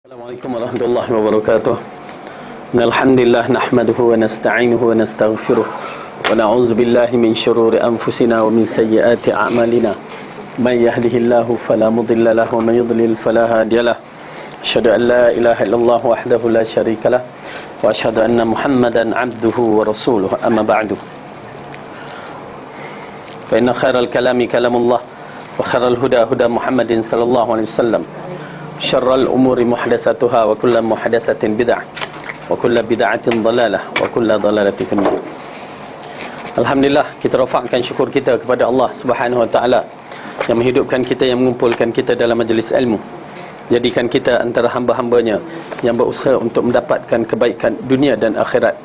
Assalamualaikum warahmatullahi wabarakatuh. Alhamdulillah nahmaduhu wa nasta'inuhu wa nastaghfiruh wa na'udzu billahi min shururi anfusina wa min sayyiati a'malina. May yahdihillahu fala mudilla lahu wa may yudlil fala hadiyalah. Asyhadu an la ilaha illallah wahdahu la syarikalah wa asyhadu anna Muhammadan 'abduhu wa rasuluh. Amma ba'du. Fa inna khairal kalami kalamullah wa khairal huda huda Muhammadin sallallahu alaihi wasallam. Syarrul umuri muhdatsatuha wa kullu muhdatsatin bid'ah wa kullu bid'atin dhalalah wa kullu dhalalatin finnar. Alhamdulillah, kita rafa'kan syukur kita kepada Allah Subhanahu wa taala yang menghidupkan kita, yang mengumpulkan kita dalam majlis ilmu. Jadikan kita antara hamba-hambanya yang berusaha untuk mendapatkan kebaikan dunia dan akhirat.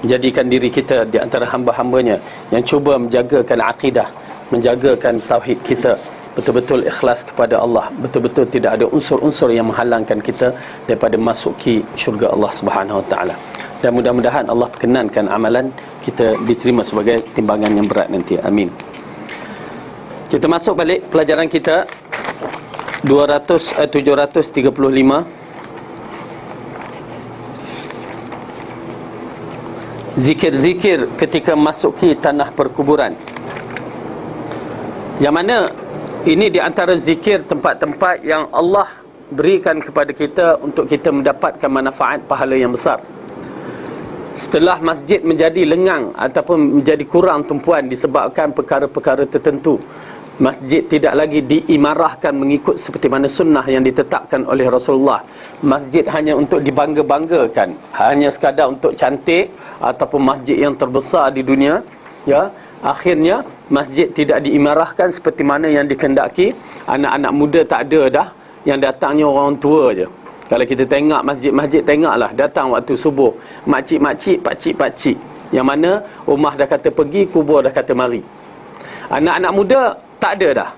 Menjadikan diri kita di antara hamba-hambanya yang cuba menjagakan akidah, menjagakan tauhid kita betul-betul ikhlas kepada Allah, betul-betul tidak ada unsur-unsur yang menghalangkan kita daripada masuki syurga Allah Subhanahu wa taala. Dan mudah-mudahan Allah perkenankan amalan kita diterima sebagai timbangan yang berat nanti. Amin. Kita masuk balik pelajaran kita 735. Zikir-zikir ketika masuki tanah perkuburan. Yang mana ini di antara zikir tempat-tempat yang Allah berikan kepada kita untuk kita mendapatkan manfaat pahala yang besar. Setelah masjid menjadi lengang ataupun menjadi kurang tumpuan disebabkan perkara-perkara tertentu, masjid tidak lagi diimarahkan mengikut seperti mana sunnah yang ditetapkan oleh Rasulullah. Masjid hanya untuk dibangga-banggakan, hanya sekadar untuk cantik, ataupun masjid yang terbesar di dunia, ya. Akhirnya masjid tidak diimarahkan seperti mana yang dikehendaki. Anak-anak muda tak ada dah, yang datangnya orang tua je. Kalau kita tengok masjid-masjid, tengoklah datang waktu subuh, makcik-makcik, pakcik-pakcik, yang mana rumah dah kata pergi, kubur dah kata mari. Anak-anak muda tak ada dah.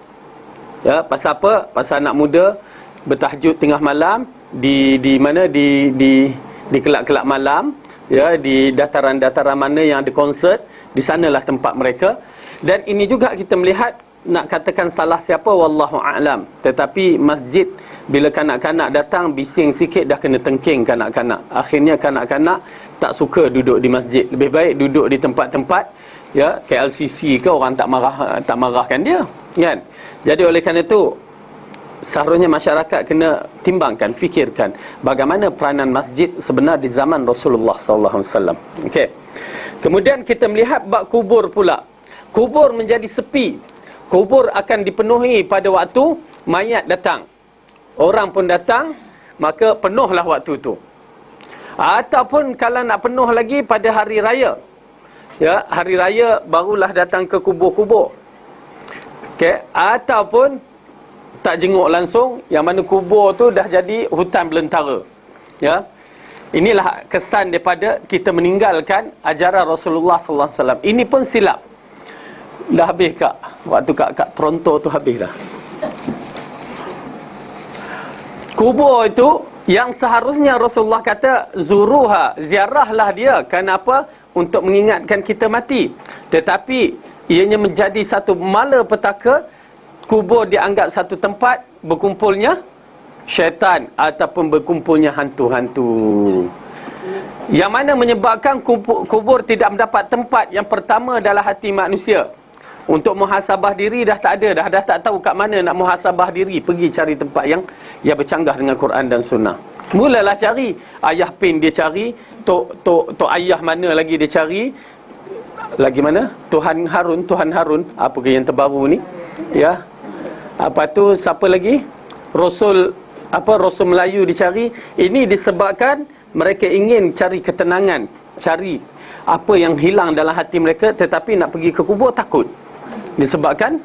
Ya, pasal apa? Pasal anak muda bertahajud tengah malam di mana di kelab-kelab malam, ya, di dataran-dataran mana yang ada konsert, di sanalah tempat mereka. Dan ini juga kita melihat, nak katakan salah siapa, wallahu a'lam, tetapi masjid bila kanak-kanak datang bising sikit dah kena tengking kanak-kanak. Akhirnya kanak-kanak tak suka duduk di masjid, lebih baik duduk di tempat-tempat, ya, KLCC ke, orang tak marahkan dia, kan. Jadi oleh kerana itu seharusnya masyarakat kena timbangkan, fikirkan bagaimana peranan masjid sebenar di zaman Rasulullah sallallahu alaihi wasallam. Okey. Kemudian kita melihat bab kubur pula. Kubur menjadi sepi. Kubur akan dipenuhi pada waktu mayat datang. Orang pun datang, maka penuhlah waktu tu. Ataupun kalau nak penuh lagi pada hari raya. Ya, hari raya barulah datang ke kubur-kubur. Okey, ataupun tak jenguk langsung, yang mana kubur tu dah jadi hutan belantara. Ya. Inilah kesan daripada kita meninggalkan ajaran Rasulullah sallallahu alaihi wasallam. Ini pun silap. Dah habis kak. Waktu kat Toronto tu habis dah. Kubur itu yang seharusnya Rasulullah kata zuruha, ziarahlah dia. Kenapa? Untuk mengingatkan kita mati. Tetapi ianya menjadi satu malapetaka. Kubur dianggap satu tempat berkumpulnya syaitan ataupun berkumpulnya hantu-hantu. Yang mana menyebabkan kubur tidak mendapat tempat yang pertama dalam hati manusia. Untuk muhasabah diri dah tak ada, dah tak tahu kat mana nak muhasabah diri. Pergi cari tempat yang bercanggah dengan Quran dan Sunnah. Mulalah cari. Ayah Pin dia cari, Tok Ayah mana lagi dia cari. Lagi mana? Tuhan Harun, apa ke yang terbaru ni? Ya. Apa tu, siapa lagi? Rasul Melayu dicari. Ini disebabkan mereka ingin cari ketenangan, cari apa yang hilang dalam hati mereka, tetapi nak pergi ke kubur takut. Disebabkan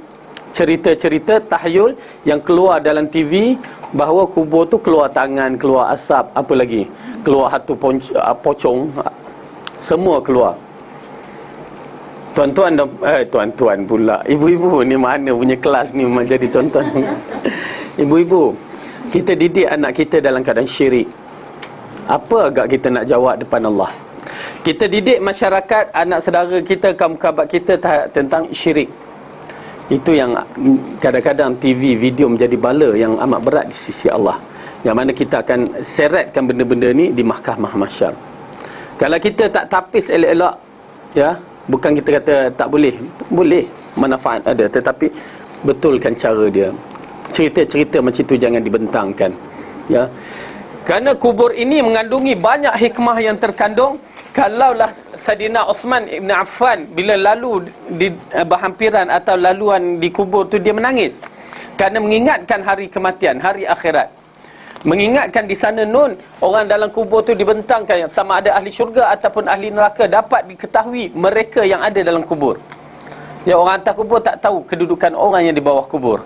cerita-cerita tahyul yang keluar dalam TV, bahawa kubur tu keluar tangan, keluar asap, apa lagi, keluar hantu pocong, semua keluar. Tuan-tuan tuan-tuan pula, ibu-ibu ni mana punya kelas ni memang jadi tuan-tuan. Ibu-ibu, kita didik anak kita dalam keadaan syirik. Apa agak kita nak jawab depan Allah? Kita didik masyarakat, anak saudara kita, kaum kerabat kita tentang syirik. Itu yang kadang-kadang TV, video menjadi bala yang amat berat di sisi Allah. yang mana kita akan seretkan benda-benda ni di mahkamah mahsyar. Kalau kita tak tapis elok-elok, ya, bukan kita kata tak boleh, boleh, manfaat ada, tetapi betulkan cara dia. Cerita-cerita macam itu jangan dibentangkan, ya. Kerana kubur ini mengandungi banyak hikmah yang terkandung. Kalaulah Saidina Osman Ibn Affan bila lalu di berhampiran atau laluan di kubur tu dia menangis, kerana mengingatkan hari kematian, hari akhirat. Mengingatkan di sana nun orang dalam kubur tu dibentangkan, sama ada ahli syurga ataupun ahli neraka dapat diketahui mereka yang ada dalam kubur. Ya, orang atas kubur tak tahu kedudukan orang yang di bawah kubur.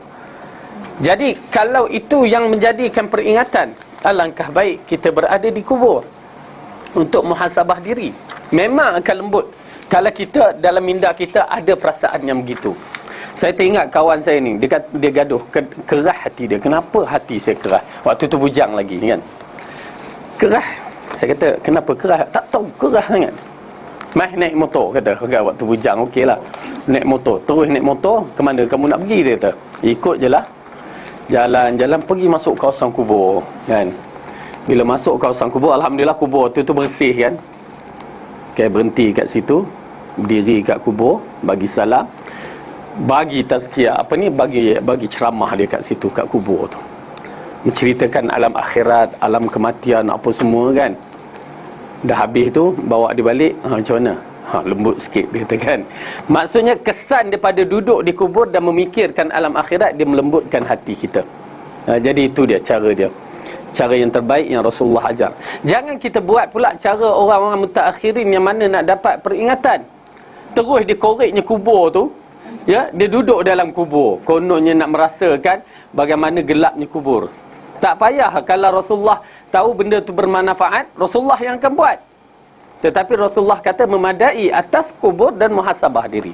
Jadi kalau itu yang menjadikan peringatan, alangkah baik kita berada di kubur untuk muhasabah diri. Memang akan lembut kalau kita dalam minda kita ada perasaan yang begitu. Saya teringat kawan saya ni, dia gaduh, kerah hati dia. Kenapa hati saya kerah? Waktu tu bujang lagi kan. Kerah. Saya kata, kenapa kerah? Tak tahu, kerah sangat. Mai naik motor, kata. Waktu bujang, okey lah. Naik motor. Terus naik motor, ke mana kamu nak pergi, dia kata. Ikut je lah. Jalan-jalan pergi masuk kawasan kubur kan. Bila masuk kawasan kubur, alhamdulillah kubur tu bersih kan. Okay, berhenti kat situ, berdiri kat kubur, bagi salam, bagi tazkiyah, bagi ceramah dia kat situ, kat kubur tu, menceritakan alam akhirat, alam kematian, apa semua kan. Dah habis tu bawa dia balik, macam mana? Lembut sikit dia kata kan. Maksudnya kesan daripada duduk di kubur dan memikirkan alam akhirat, dia melembutkan hati kita. Jadi itu dia cara dia, cara yang terbaik yang Rasulullah ajar. Jangan kita buat pula cara orang-orang mutaakhirin yang mana nak dapat peringatan, terus dia koreknya kubur tu, ya, dia duduk dalam kubur, kononnya nak merasakan bagaimana gelapnya kubur. Tak payah. Kalau Rasulullah tahu benda tu bermanfaat, Rasulullah yang akan buat. Tetapi Rasulullah kata memadai atas kubur dan muhasabah diri.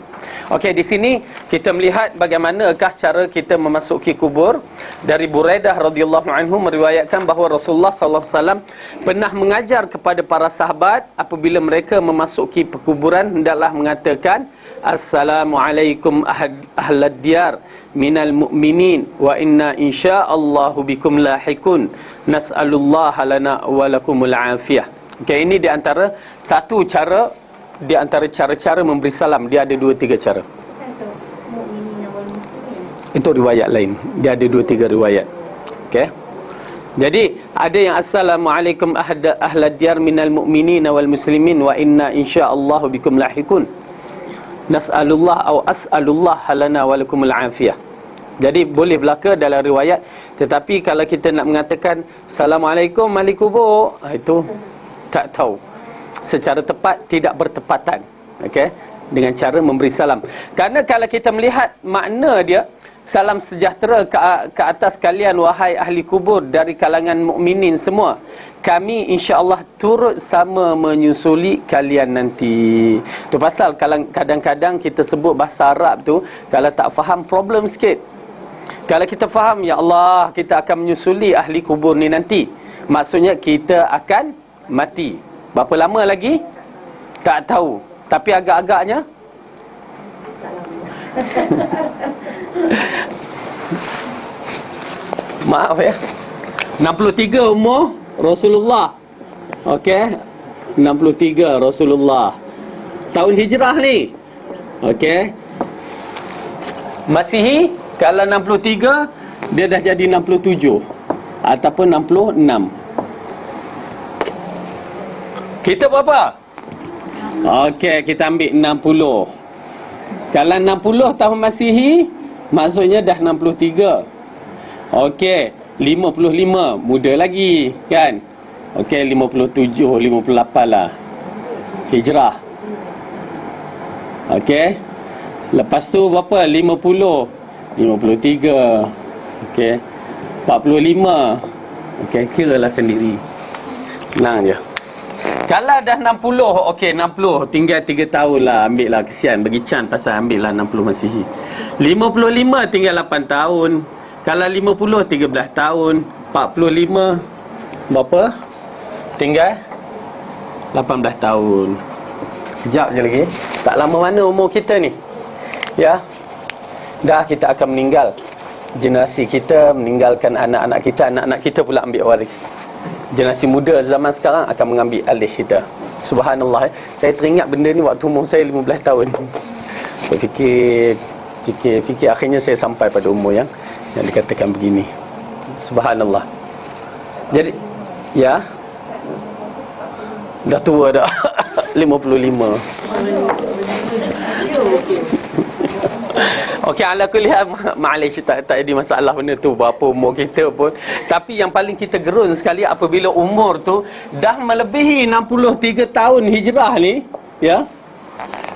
Okey, di sini kita melihat bagaimanakah cara kita memasuki kubur. Dari Buraidah radhiyallahu anhu meriwayatkan bahawa Rasulullah sallallahu alaihi wasallam pernah mengajar kepada para sahabat apabila mereka memasuki perkuburan hendaklah mengatakan Assalamualaikum ahlad diyar minal mu'minin wa inna insyaallahu bikum lahikun nas'alullaha lana wa lakumul afiyah. Okay, ini di antara satu cara, di antara cara-cara memberi salam. Dia ada 2-3 cara. Itu riwayat lain. Dia ada 2-3 riwayat. Okay. Jadi ada yang Assalamualaikum ahlad diyar minal mu'minina wal muslimin wa inna insyaallahu bikum lahikun nas'alullah atau as'alullah lana wa lakumul afiyah. Jadi boleh belaka dalam riwayat. Tetapi kalau kita nak mengatakan Assalamualaikum ahli kubur, itu tak tahu secara tepat, tidak bertepatan, okey, dengan cara memberi salam. Karena kalau kita melihat makna dia, salam sejahtera ke atas kalian wahai ahli kubur dari kalangan mukminin semua, kami insya-Allah turut sama menyusuli kalian nanti. Tu pasal kadang-kadang kita sebut bahasa Arab tu, kalau tak faham problem sikit. Kalau kita faham, ya Allah, kita akan menyusuli ahli kubur ni nanti, maksudnya kita akan mati. Berapa lama lagi? Tak tahu. Tapi agak-agaknya maaf ya, 63 umur Rasulullah. Okey, 63 Rasulullah. Tahun hijrah ni. Okey. Masihi kalau 63, dia dah jadi 67 ataupun 66. Kita berapa? Okey, kita ambil 60. Kalau 60 tahun Masihi, maksudnya dah 63. Okey, 55, muda lagi kan? Okey, 57, 58 lah hijrah. Okey. Lepas tu berapa? 50, 53. Okey. 45. Okey, kiralah sendiri. Senang je. Kalau dah 60, okey 60, tinggal 3 tahun lah, ambil lah, kesian bagi Chan pasal ambil lah 60 Masihi. 55 tinggal 8 tahun. Kalau 50, 13 tahun. 45 berapa? Tinggal 18 tahun. Sekejap je lagi. Tak lama mana umur kita ni. Ya. Dah kita akan meninggal. Generasi kita meninggalkan anak-anak kita pula ambil waris. Generasi muda zaman sekarang akan mengambil alih kita. Subhanallah. Saya teringat benda ni waktu umur saya 15 tahun. Saya fikir akhirnya saya sampai pada umur yang dikatakan begini. Subhanallah. Jadi ya, dah tua dah. 55. Okey, ala kulli hal, ma'alish, tak ada masalah benda tu berapa umur kita pun. Tapi yang paling kita gerun sekali apabila umur tu dah melebihi 63 tahun hijrah ni, ya.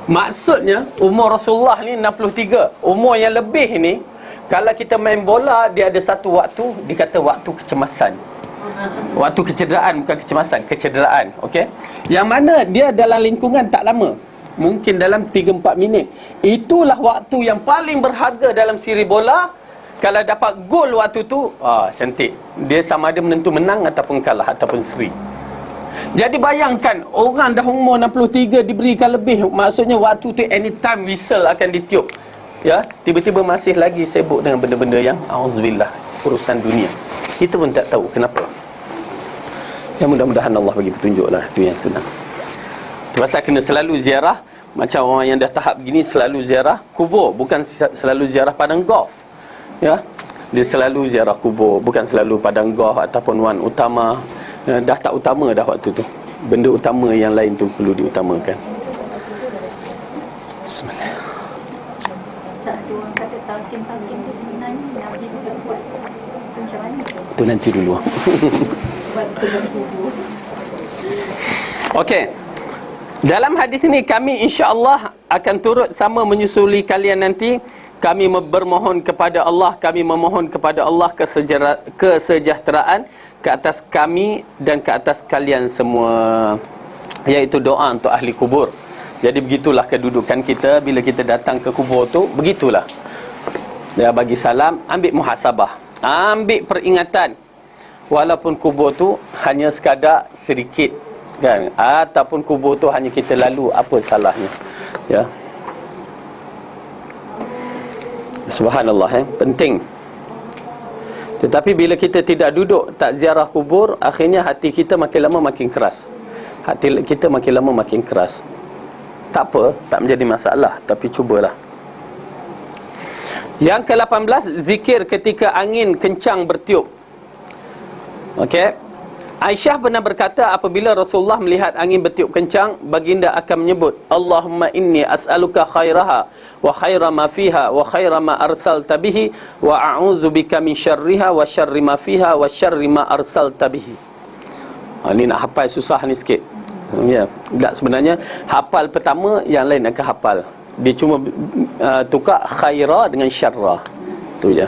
Maksudnya umur Rasulullah ni 63. Umur yang lebih ni, kalau kita main bola, dia ada satu waktu dikata waktu kecemasan. Waktu kecederaan, bukan kecemasan, kecederaan. Okey. Yang mana dia dalam lingkungan tak lama. Mungkin dalam 3-4 minit. Itulah waktu yang paling berharga dalam siri bola. Kalau dapat gol waktu tu, cantik. Dia sama ada menentu menang ataupun kalah ataupun seri. Jadi bayangkan, orang dah umur 63 diberikan lebih. Maksudnya waktu tu anytime whistle akan ditiup. Ya, tiba-tiba masih lagi sibuk dengan benda-benda yang auzubillah, urusan dunia. Kita pun tak tahu kenapa. Ya, mudah-mudahan Allah bagi petunjuklah. Itu yang senang. Pasal kena selalu ziarah. Macam orang yang dah tahap begini, selalu ziarah kubur, bukan selalu ziarah padang golf. Ya, dia selalu ziarah kubur, bukan selalu padang golf ataupun wan utama. Dah tak utama dah waktu tu. Benda utama yang lain tu perlu diutamakan. Bismillah. Ustaz, ada orang kata talqin tu sebenarnya Nabi boleh buat macam mana? Tu nanti dulu. Buat dalam kubur. Okey. Dalam hadis ini kami insya-Allah akan turut sama menyusuli kalian nanti. Kami bermohon kepada Allah, kami memohon kepada Allah kesejahteraan ke atas kami dan ke atas kalian semua, iaitu doa untuk ahli kubur. Jadi begitulah kedudukan kita bila kita datang ke kubur tu, begitulah. Ya, bagi salam, ambil muhasabah, ambil peringatan. Walaupun kubur tu hanya sekadar sedikit, kan, ataupun kubur tu hanya kita lalu, apa salahnya? Ya. Subhanallah, penting. Tetapi bila kita tidak duduk, tak ziarah kubur, akhirnya hati kita makin lama makin keras. Hati kita makin lama makin keras. Tak apa, tak menjadi masalah, tapi cubalah. Yang ke-18, zikir ketika angin kencang bertiup. Okey. Aisyah pernah berkata, apabila Rasulullah melihat angin bertiup kencang, baginda akan menyebut, Allahumma inni as'aluka khairaha wa khaira ma fiha wa khaira ma arsalta bihi wa a'udzu bika min syarriha wa syarri ma fiha wa syarri ma arsalta bihi. Ini nak hafal susah ni sikit. Ya, tak, sebenarnya hafal pertama, yang lain akan hafal. Dia cuma tukar khaira dengan syarra. Tu je.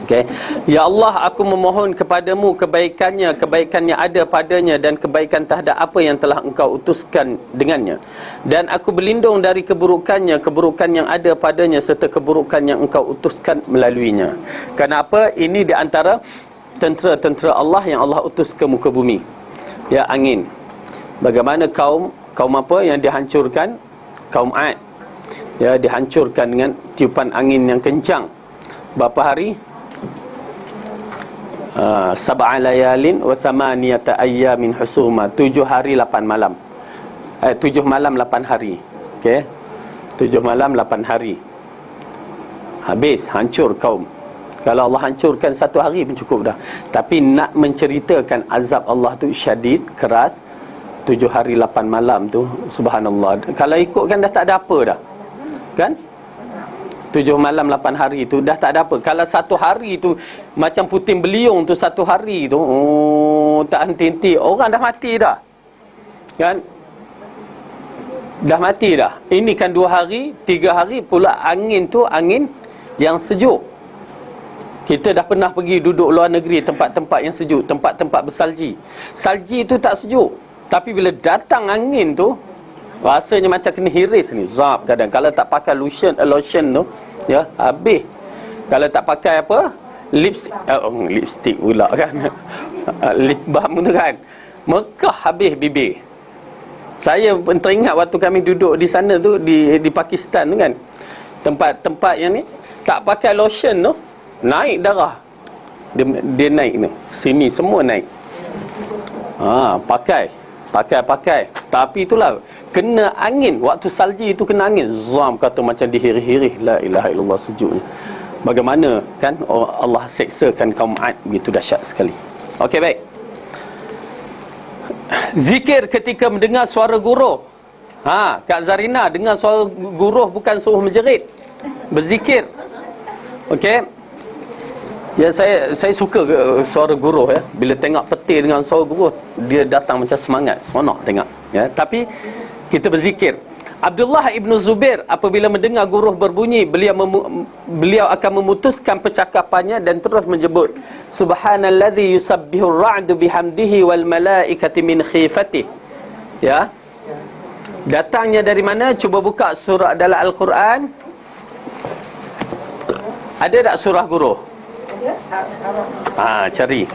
Okay. Ya Allah, aku memohon kepadamu kebaikan yang ada padanya dan kebaikan terhadap apa yang telah engkau utuskan dengannya. Dan aku berlindung dari keburukan yang ada padanya serta keburukan yang engkau utuskan melaluinya. Kenapa? Ini di antara tentera-tentera Allah yang Allah utus ke muka bumi. Ya, angin. Bagaimana kaum apa yang dihancurkan? Kaum Ad. Ya, dihancurkan dengan tiupan angin yang kencang. Berapa hari? 7 layalin wa 8 ayyamin husuma. 7 hari 8 malam. 7 malam 8 hari. Okey. 7 malam 8 hari. Habis, hancur kaum. Kalau Allah hancurkan 1 hari pun cukup dah. Tapi nak menceritakan azab Allah tu syadid, keras. 7 hari 8 malam tu, subhanallah. Kalau ikutkan dah tak ada apa dah. Kan? 7 malam 8 hari tu dah tak ada apa. Kalau 1 hari tu macam puting beliung tu, 1 hari tu, tak henti-henti, orang dah mati dah. Kan? Dah mati dah. Ini kan 2 hari, 3 hari pula angin tu angin yang sejuk. Kita dah pernah pergi duduk luar negeri, tempat-tempat yang sejuk, tempat-tempat bersalji. Salji tu tak sejuk, tapi bila datang angin tu, rasanya macam kena hiris ni. Zap kadang. Kalau tak pakai lotion tu, ya, habis. Kalau tak pakai apa? Lipstick pula kan. Lip balm tu kan. Mekah habis bibir. Saya teringat waktu kami duduk di sana tu, di Pakistan tu kan. Tempat-tempat yang ni tak pakai lotion tu, naik darah. Dia naik ni. Sini semua naik. Pakai. Tapi itulah, kena angin. Waktu salji itu kena angin. Zam, kata macam dihirih-hirih. La ilaha illallah, sejuknya. Bagaimana kan Allah seksakan kaum Ad, begitu dahsyat sekali. Okey, baik. Zikir ketika mendengar suara guruh. Kak Zarina dengar suara guruh, bukan suruh menjerit, berzikir. Okey. Ya, saya suka suara guruh ya. Bila tengok peti dengan suara guruh, dia datang macam semangat, seronok tengok ya. Tapi kita berzikir. Abdullah ibn Zubair apabila mendengar guruh berbunyi, beliau akan memutuskan percakapannya dan terus menyebut subhanalladzi yusabbihu ar-ra'du bihamdihi wal malaikati min khifatihi. Ya. Datangnya dari mana? Cuba buka surah dalam Al-Quran. Ada tak surah guruh? Cari.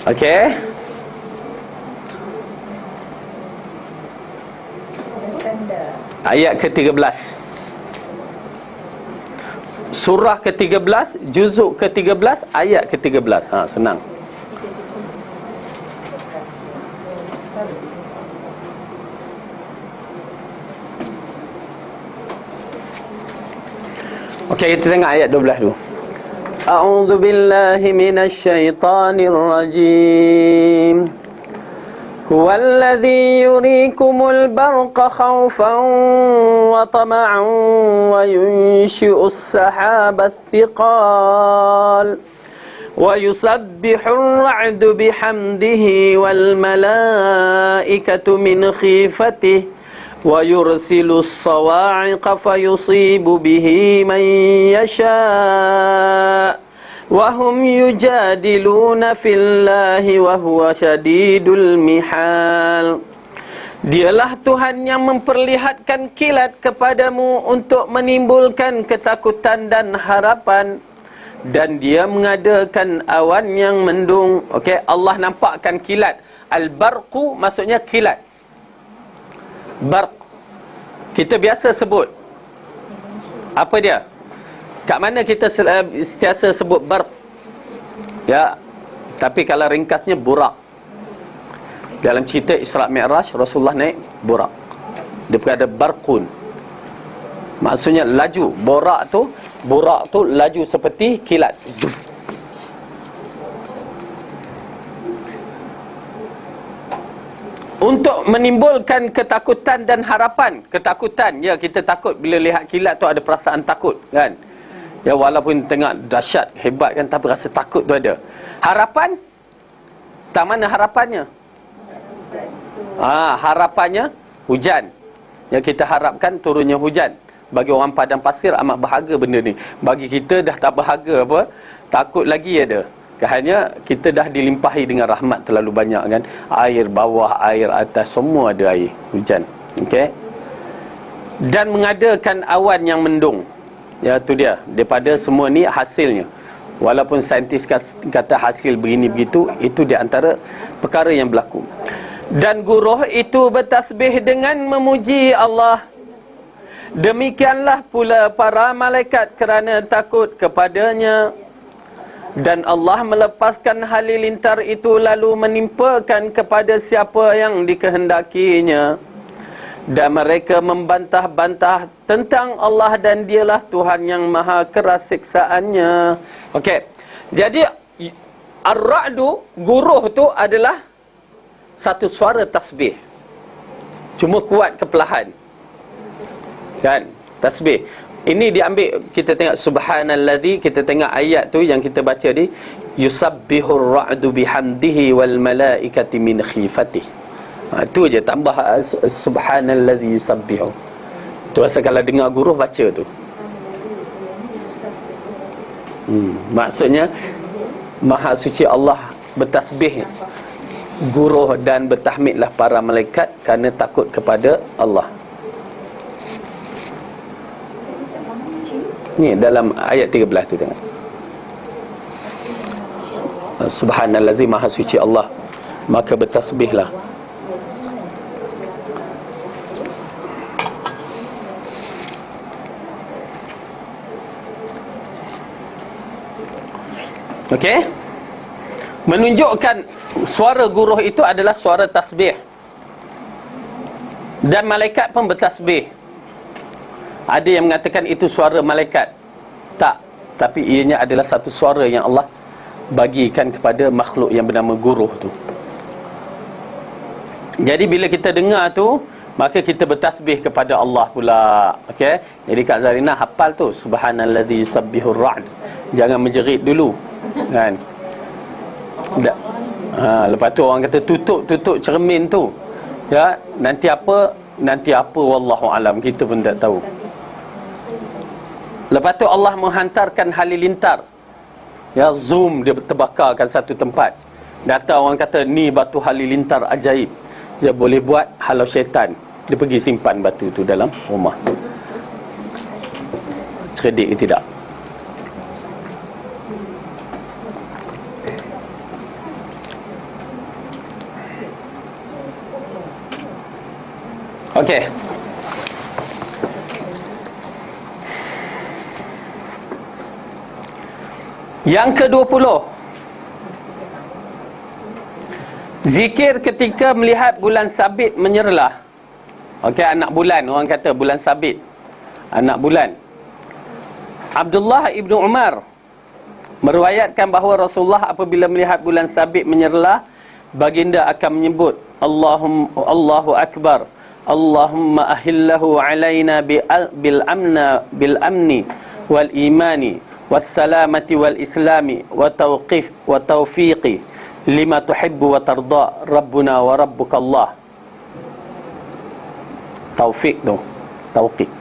Okey. Ayat ke-13. Surah ke-13, juzuk ke-13, ayat ke-13. Senang. Okey, kita tengok ayat 12 dulu. A'udzu billahi minasy syaithanir rajim. Huwallazi yuriikumul barqa khaufan wa tama'an wa yunshi'us sahabas thiqal wa yusabbihur ra'du bihamdihi wal malaikatu min khifatihi wa yursilus sawa'iqa fayusibu bihi man yasha' wa hum yujadiluna fillahi wa huwa syadidul mihal. Dialah Tuhan yang memperlihatkan kilat kepadamu untuk menimbulkan ketakutan dan harapan, dan dia mengadakan awan yang mendung. Okey, Allah nampakkan kilat. Al-barqu maksudnya kilat. Barq, kita biasa sebut apa dia? Kat mana kita sentiasa sebut barq? Ya, tapi kalau ringkasnya burak. Dalam cerita Isra' Mi'raj, Rasulullah naik burak. Dia berkata barqun, maksudnya laju. Burak tu laju seperti kilat. Untuk menimbulkan ketakutan dan harapan. Ketakutan, ya, kita takut bila lihat kilat tu, ada perasaan takut kan. Ya, walaupun tengok dahsyat, hebat kan, tapi rasa takut tu ada. Harapan, tak mana harapannya? Harapannya hujan. Ya, kita harapkan turunnya hujan. Bagi orang padang pasir amat berharga benda ni. Bagi kita dah tak berharga apa, takut lagi ada. Hanya kita dah dilimpahi dengan rahmat terlalu banyak kan. Air bawah, air atas, semua ada air hujan. Okey. Dan mengadakan awan yang mendung. Ya, tu dia. Daripada semua ni hasilnya. Walaupun saintis kata hasil begini begitu, itu di antara perkara yang berlaku. Dan guruh itu bertasbih dengan memuji Allah. Demikianlah pula para malaikat kerana takut kepadanya. Dan Allah melepaskan halilintar itu lalu menimpakan kepada siapa yang dikehendakinya. Dan mereka membantah-bantah tentang Allah, dan dialah Tuhan yang maha keras siksaannya. Okey. Jadi ar-ra'du, guruh tu adalah satu suara tasbih. Cuma kuat ke perlahan. Kan? Tasbih. Ini diambil, kita tengok subhanalladzi, kita tengok ayat tu yang kita baca di yusabbihur ra'du bihamdihi wal malaikati min khifatihi. Tu je, tambah subhanalladzi yusabbihu. Tu rasa kalau dengar guru baca tu. Maksudnya maha suci Allah bertasbih guruh dan bertahmidlah para malaikat kerana takut kepada Allah. Ni dalam ayat 13 tu tengok. Subhanallazi, maha suci Allah, maka bertasbihlah. Okey, menunjukkan suara guruh itu adalah suara tasbih, dan malaikat pun bertasbih. Ada yang mengatakan itu suara malaikat. Tak, tapi ianya adalah satu suara yang Allah bagikan kepada makhluk yang bernama guruh tu. Jadi bila kita dengar tu, maka kita bertasbih kepada Allah pula. Okey, jadi Kak Zarina hafal tu, subhanallazi yusabbihur ra'd. Jangan menjerit dulu, kan? Lepas tu orang kata tutup cermin tu, ya, nanti apa wallahu alam, kita pun tak tahu. Lepas tu Allah menghantarkan halilintar, ya, zoom, dia terbakarkan satu tempat. Datang orang kata ni batu halilintar ajaib, dia boleh buat halau syaitan. Dia pergi simpan batu tu dalam rumah. Cerdik ke tidak? Okey. Yang ke-20, zikir ketika melihat bulan sabit menyerlah. Okey, anak bulan, orang kata bulan sabit, anak bulan. Abdullah ibnu Umar meriwayatkan bahawa Rasulullah apabila melihat bulan sabit menyerlah, baginda akan menyebut Allahu Akbar, Allahumma ahillahu alaina bil amni wal imani was salamati wal islami wa tawfiqi lima tuhibbu wa tarda rabbuna wa rabbuka Allah. Taufiq tu, taufiq.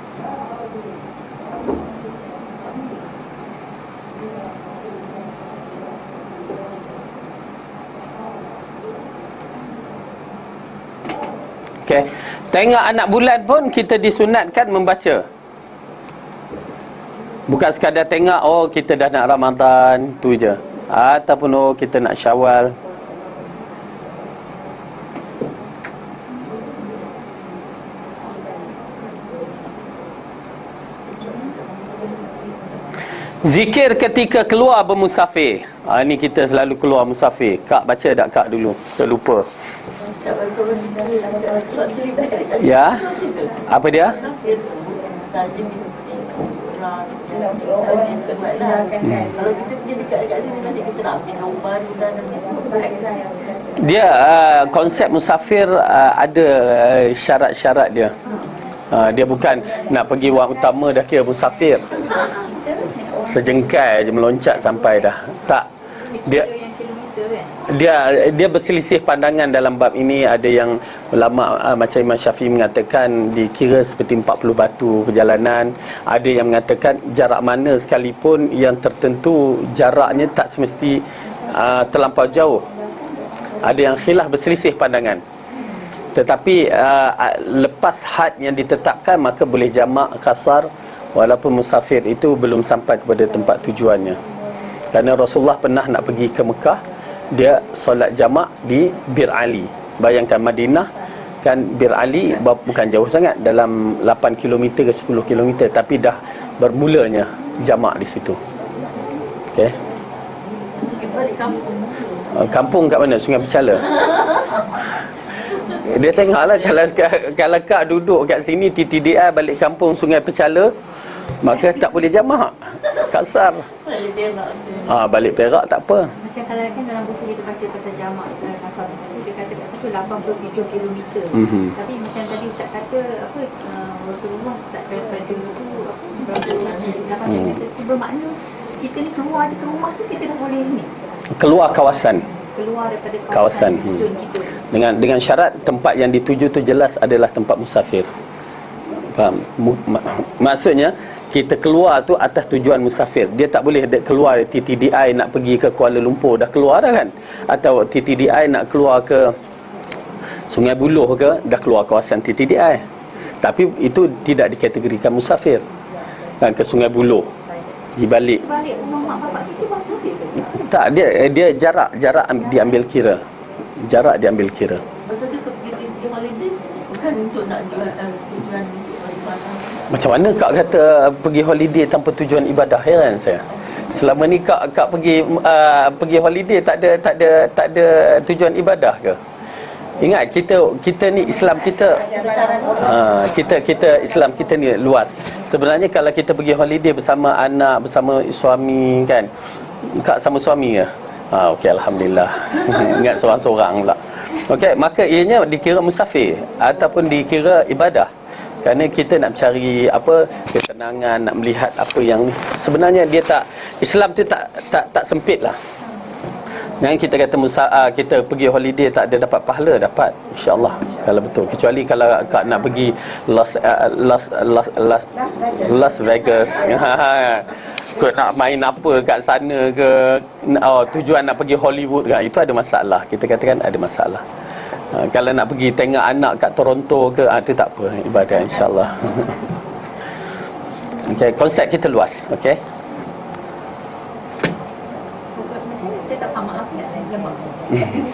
Okay. Tengok anak bulan pun kita disunatkan membaca. Bukan sekadar tengok, oh kita dah nak Ramadan, tu je. Ataupun oh kita nak Syawal. Zikir ketika keluar bermusafir. Ini kita selalu keluar musafir. Kak baca tak Kak dulu? Saya lupa. Ya. Apa dia? Dia konsep musafir ada syarat-syarat dia. Dia bukan nak pergi wang utama dah kira musafir. Sejengkai je meloncat sampai dah. Tak. Dia berselisih pandangan dalam bab ini. Ada yang ulama macam Imam Syafi'i mengatakan dikira seperti 40 batu perjalanan. Ada yang mengatakan jarak mana sekalipun yang tertentu jaraknya tak semesti terlampau jauh. Ada yang khilaf, berselisih pandangan. Tetapi lepas had yang ditetapkan, maka boleh jamak qasar walaupun musafir itu belum sampai kepada tempat tujuannya. Kerana Rasulullah pernah nak pergi ke Mekah, dia solat jamak di Bir Ali. Bayangkan Madinah kan, Bir Ali bukan jauh sangat, dalam 8 km ke 10 km, tapi dah bermulanya jamak di situ. Okey. Kampung kat mana? Sungai Pecala. Dia tengoklah, kalau Kak duduk kat sini TTDI balik kampung Sungai Pecala, maka tak boleh jamak, kasar. Balik Perak tak apa. Macam kalau kan dalam buku kita baca pasal jamak kasar tu, dia kata kat situ 87 km. Tapi macam tadi Ustaz kata apa, Rasulullah start daripada dulu berapa 8 km tu, bermakna kita ni keluar je ke rumah tu kita dah boleh ni. Keluar daripada kawasan dengan syarat tempat yang dituju tu jelas adalah tempat musafir. Faham? Maksudnya kita keluar tu atas tujuan musafir. Dia tak boleh keluar TTDI nak pergi ke Kuala Lumpur, dah keluar dah kan, atau TTDI nak keluar ke Sungai Buloh ke, dah keluar kawasan TTDI. Tapi itu tidak dikategorikan musafir kan, ke Sungai Buloh. Di balik rumah mak bapak itu musafir ke? tak, dia jarak diambil kira. Jarak diambil kira. Betul dia pergi holiday bukan untuk nak tujuan ibadah. Macam mana Kak kata pergi holiday tanpa tujuan ibadah? Heran saya. Selama ni Kak pergi holiday tak ada tujuan ibadah ke? Ingat kita ni Islam kita kita Islam kita ni luas. Sebenarnya kalau kita pergi holiday bersama anak, bersama suami kan. Kak sama suami ke? Okey, alhamdulillah. Ingat seorang-seorang pula. Okey, maka ianya dikira musafir ataupun dikira ibadah. Kerana kita nak cari ketenangan, nak melihat apa yang sebenarnya dia tak, Islam tu tak sempit lah. Jangan kita kata kita pergi holiday tak ada dapat pahala, dapat insya-Allah kalau betul. Kecuali kalau Kak nak pergi Las Vegas. Kau nak main apa kat sana ke, tujuan nak pergi Hollywood ke, itu ada masalah. Kita katakan ada masalah. Kalau nak pergi tengok anak kat Toronto ke, itu tak apa, ibadah insya-Allah. Okey, konsep kita luas, okey. Saya tak faham, maaf yang maksud.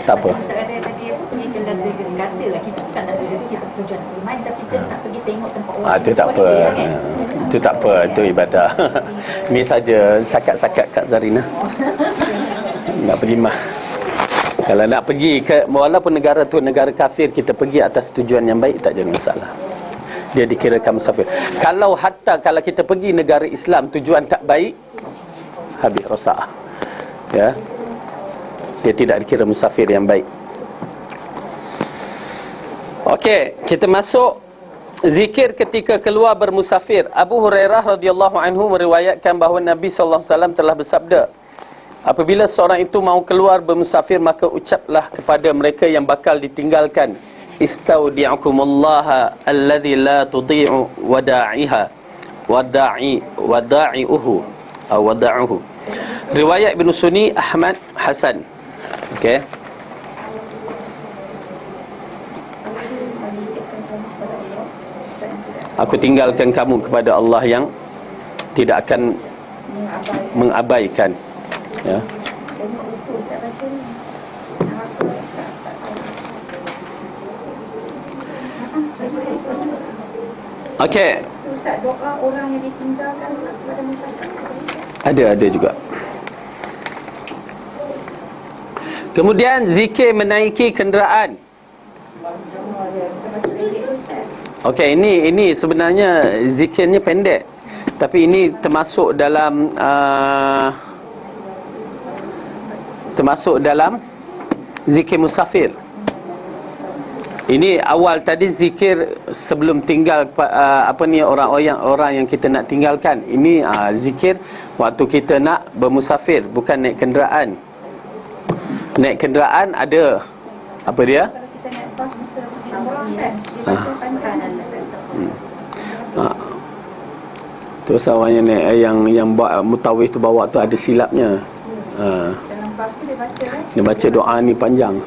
Tak apa. Macam Ustaz kata tadi pergi ke Las Vegas, katalah kita bukan Las Vegas, kita tujuan nak bermain, tapi kita nak pergi tengok tempat orang. Itu tak apa. Itu tak apa, itu ibadah. Ni saja sakat-sakat Kak Zarina. Nak pergi mah. Kalau nak pergi ke walaupun negara tu negara kafir, kita pergi atas tujuan yang baik tak jadi masalah. Dia dikirakan musafir. Kalau kita pergi negara Islam tujuan tak baik, habis rosak. Ya. Dia tidak dikira musafir yang baik. Okey, kita masuk zikir ketika keluar bermusafir. Abu Hurairah radhiyallahu anhu meriwayatkan bahawa Nabi sallallahu alaihi wasallam telah bersabda, apabila seorang itu mau keluar bermusafir, maka ucaplah kepada mereka yang bakal ditinggalkan, istaudi'akumullaha alladzi la tudhi'u wada'i'uhu. Riwayat Ibn Sunni, Ahmad, Hasan. Okey. Aku tinggalkan kamu kepada Allah yang tidak akan mengabaikan. Ya. Okey. Ustaz, doa orang yang ditinggalkan kepada musafir. Ada juga. Kemudian zikir menaiki kenderaan. Okey, ini sebenarnya zikirnya pendek, tapi ini termasuk dalam zikir musafir. Ini awal tadi zikir sebelum tinggal orang yang kita nak tinggalkan. Ini zikir waktu kita nak bermusafir, bukan naik kenderaan. Naik kenderaan ada apa dia? Kalau kita naik bas masa orang kan, dia baca pancaran. Terus awalnya yang buat mutawif tu bawa tu ada silapnya. Dalam bas tu dia baca kan? Dia baca doa ni panjang.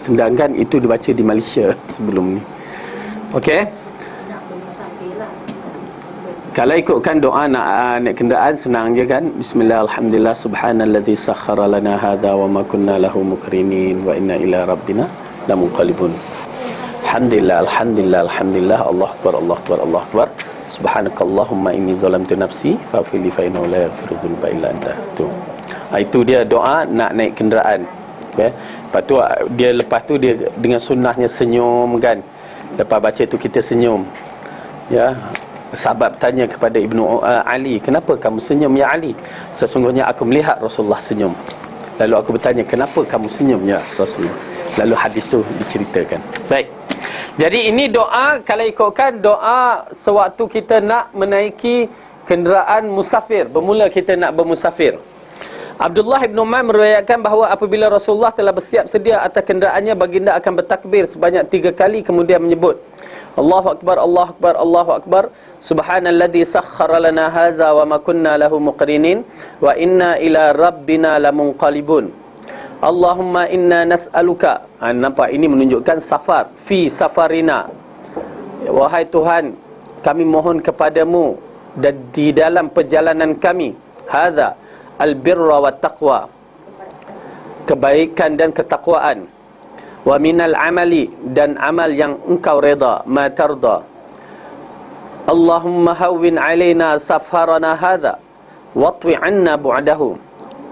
Sedangkan itu dibaca di Malaysia sebelum ni. Okey. Kalau ikutkan doa nak naik kenderaan senang je kan. Bismillah, alhamdulillah, subhanalladzi sakhkhara lana hadza wa ma kunna lahu muqrinin wa inna ila rabbina lamunqalibun. Alhamdulillah, alhamdulillah, alhamdulillah, Allahu akbar, Allahu akbar, Allahu akbar. Subhanakallahumma inni zalamtu nafsi faghfir li fa innahu la yaghfiru dzunuba illa anta. Itu dia doa nak naik kenderaan. Okay. Lepas tu dia dengan sunnahnya senyum kan. Lepas baca tu kita senyum. Ya. Sahabat bertanya kepada Ibnu Ali, kenapa kamu senyum ya Ali? Sesungguhnya aku melihat Rasulullah senyum. Lalu aku bertanya, kenapa kamu senyum ya Rasulullah? Lalu hadis tu diceritakan. Baik. Jadi ini doa, kalau ikutkan doa sewaktu kita nak menaiki kenderaan musafir, bermula kita nak bermusafir. Abdullah bin Umar meriwayatkan bahawa apabila Rasulullah telah bersiap sedia atas kenderaannya, baginda akan bertakbir sebanyak 3 kali, kemudian menyebut, Allahu akbar, Allahu akbar, Allahu akbar, subhanalladzi sakhkhara lana hadza wa ma kunna lahu muqrinin wa inna ila rabbina lamunqalibun. Allahumma inna nas'aluka. Nampak ini menunjukkan safar, fi safarina. Wahai Tuhan, kami mohon kepadamu dan di dalam perjalanan kami hadza albirra wat taqwa, kebaikan dan ketakwaan, wa minal amali, dan amal yang engkau reda, ma tarda. Allahumma hawwin alaina safarana hadza watwi anna bu'dahu.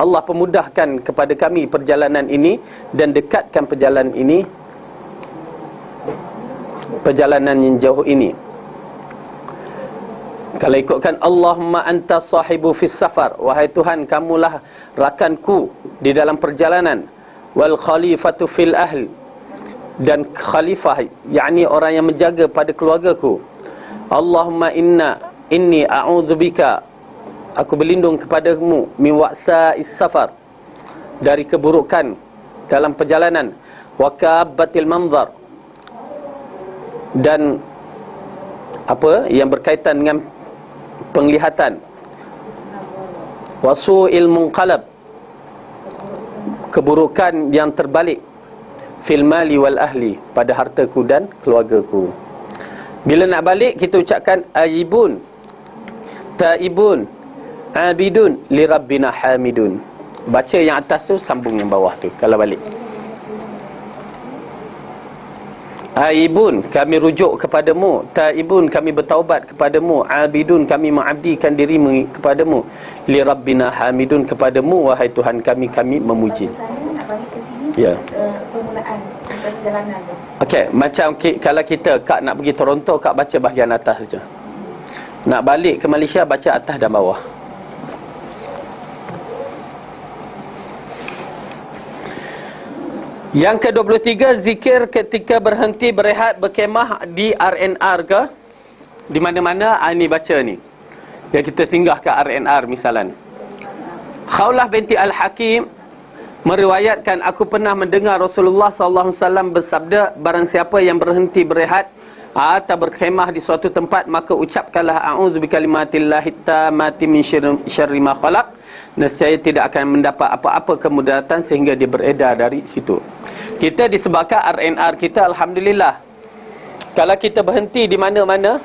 Allah pemudahkan kepada kami perjalanan ini dan dekatkan perjalanan ini, perjalanan yang jauh ini. Kalau ikutkan Allahumma anta sahibu fis safar, wahai Tuhan kamulah rakanku di dalam perjalanan, wal khalifatu fil ahl, dan khalifah yakni orang yang menjaga pada keluargaku. Allahumma inni a'udzubika, aku berlindung kepadamu, min wa'sa'is safar, dari keburukan dalam perjalanan, wa kabbatil manzar, dan apa yang berkaitan dengan penglihatan, wa su'il munqalab, keburukan yang terbalik, fil mali wal ahli, pada hartaku dan keluargaku. Bila nak balik kita ucapkan ayibun, taibun, abidun, li rabbina hamidun. Baca yang atas tu, sambung yang bawah tu kalau balik. Aibun, kami rujuk kepadamu. Taibun, kami bertaubat kepadamu. Abidun, kami mengabdikan dirimu kepadamu. Li rabbina hamidun, kepadamu wahai Tuhan kami, kami memuji. Saya nak balik ke sini, Ya. permulaan perjalanan tu. Okey, macam kalau kita Kak nak pergi Toronto, Kak baca bahagian atas saja. Nak balik ke Malaysia, baca atas dan bawah. Yang ke-23, zikir ketika berhenti berehat berkemah di RNR ke di mana-mana. Ini baca ni. Yang kita singgah ke RNR misalan. Khawlah binti Al-Hakim meriwayatkan, aku pernah mendengar Rasulullah SAW bersabda, barang siapa yang berhenti berehat atau berkhemah di suatu tempat, maka ucapkanlah a'udzu bikalimatillahi tammati min syarri ma khalaq. Nescaya tidak akan mendapat apa-apa kemudaratan sehingga dia beredar dari situ. Kita disebabkan RNR kita, alhamdulillah, kalau kita berhenti di mana-mana,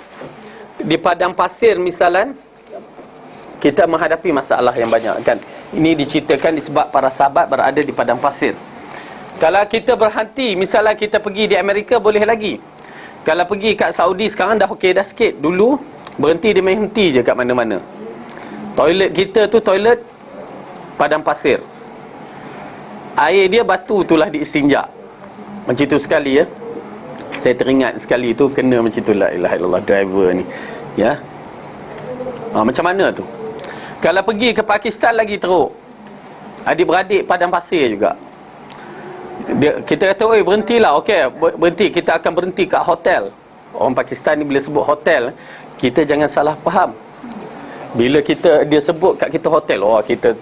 di padang pasir misalan, kita menghadapi masalah yang banyak kan. Ini diceritakan disebab para sahabat berada di padang pasir. Kalau kita berhenti, misalnya kita pergi di Amerika boleh lagi. Kalau pergi kat Saudi sekarang dah okey dah sikit. Dulu berhenti dia main henti je kat mana-mana. Toilet kita tu toilet padang pasir. Air dia batu itulah diistinja. Macam itu sekali ya. Saya teringat sekali tu kena macam tu, la ilaha illallah, driver ni. Ya. Macam mana tu? Kalau pergi ke Pakistan lagi teruk. Adik-beradik padang pasir juga. Kita kata, oi berhentilah. Okey, berhenti. Kita akan berhenti kat hotel. Orang Pakistan ni bila sebut hotel, kita jangan salah faham. Bila dia sebut kat kita hotel, kita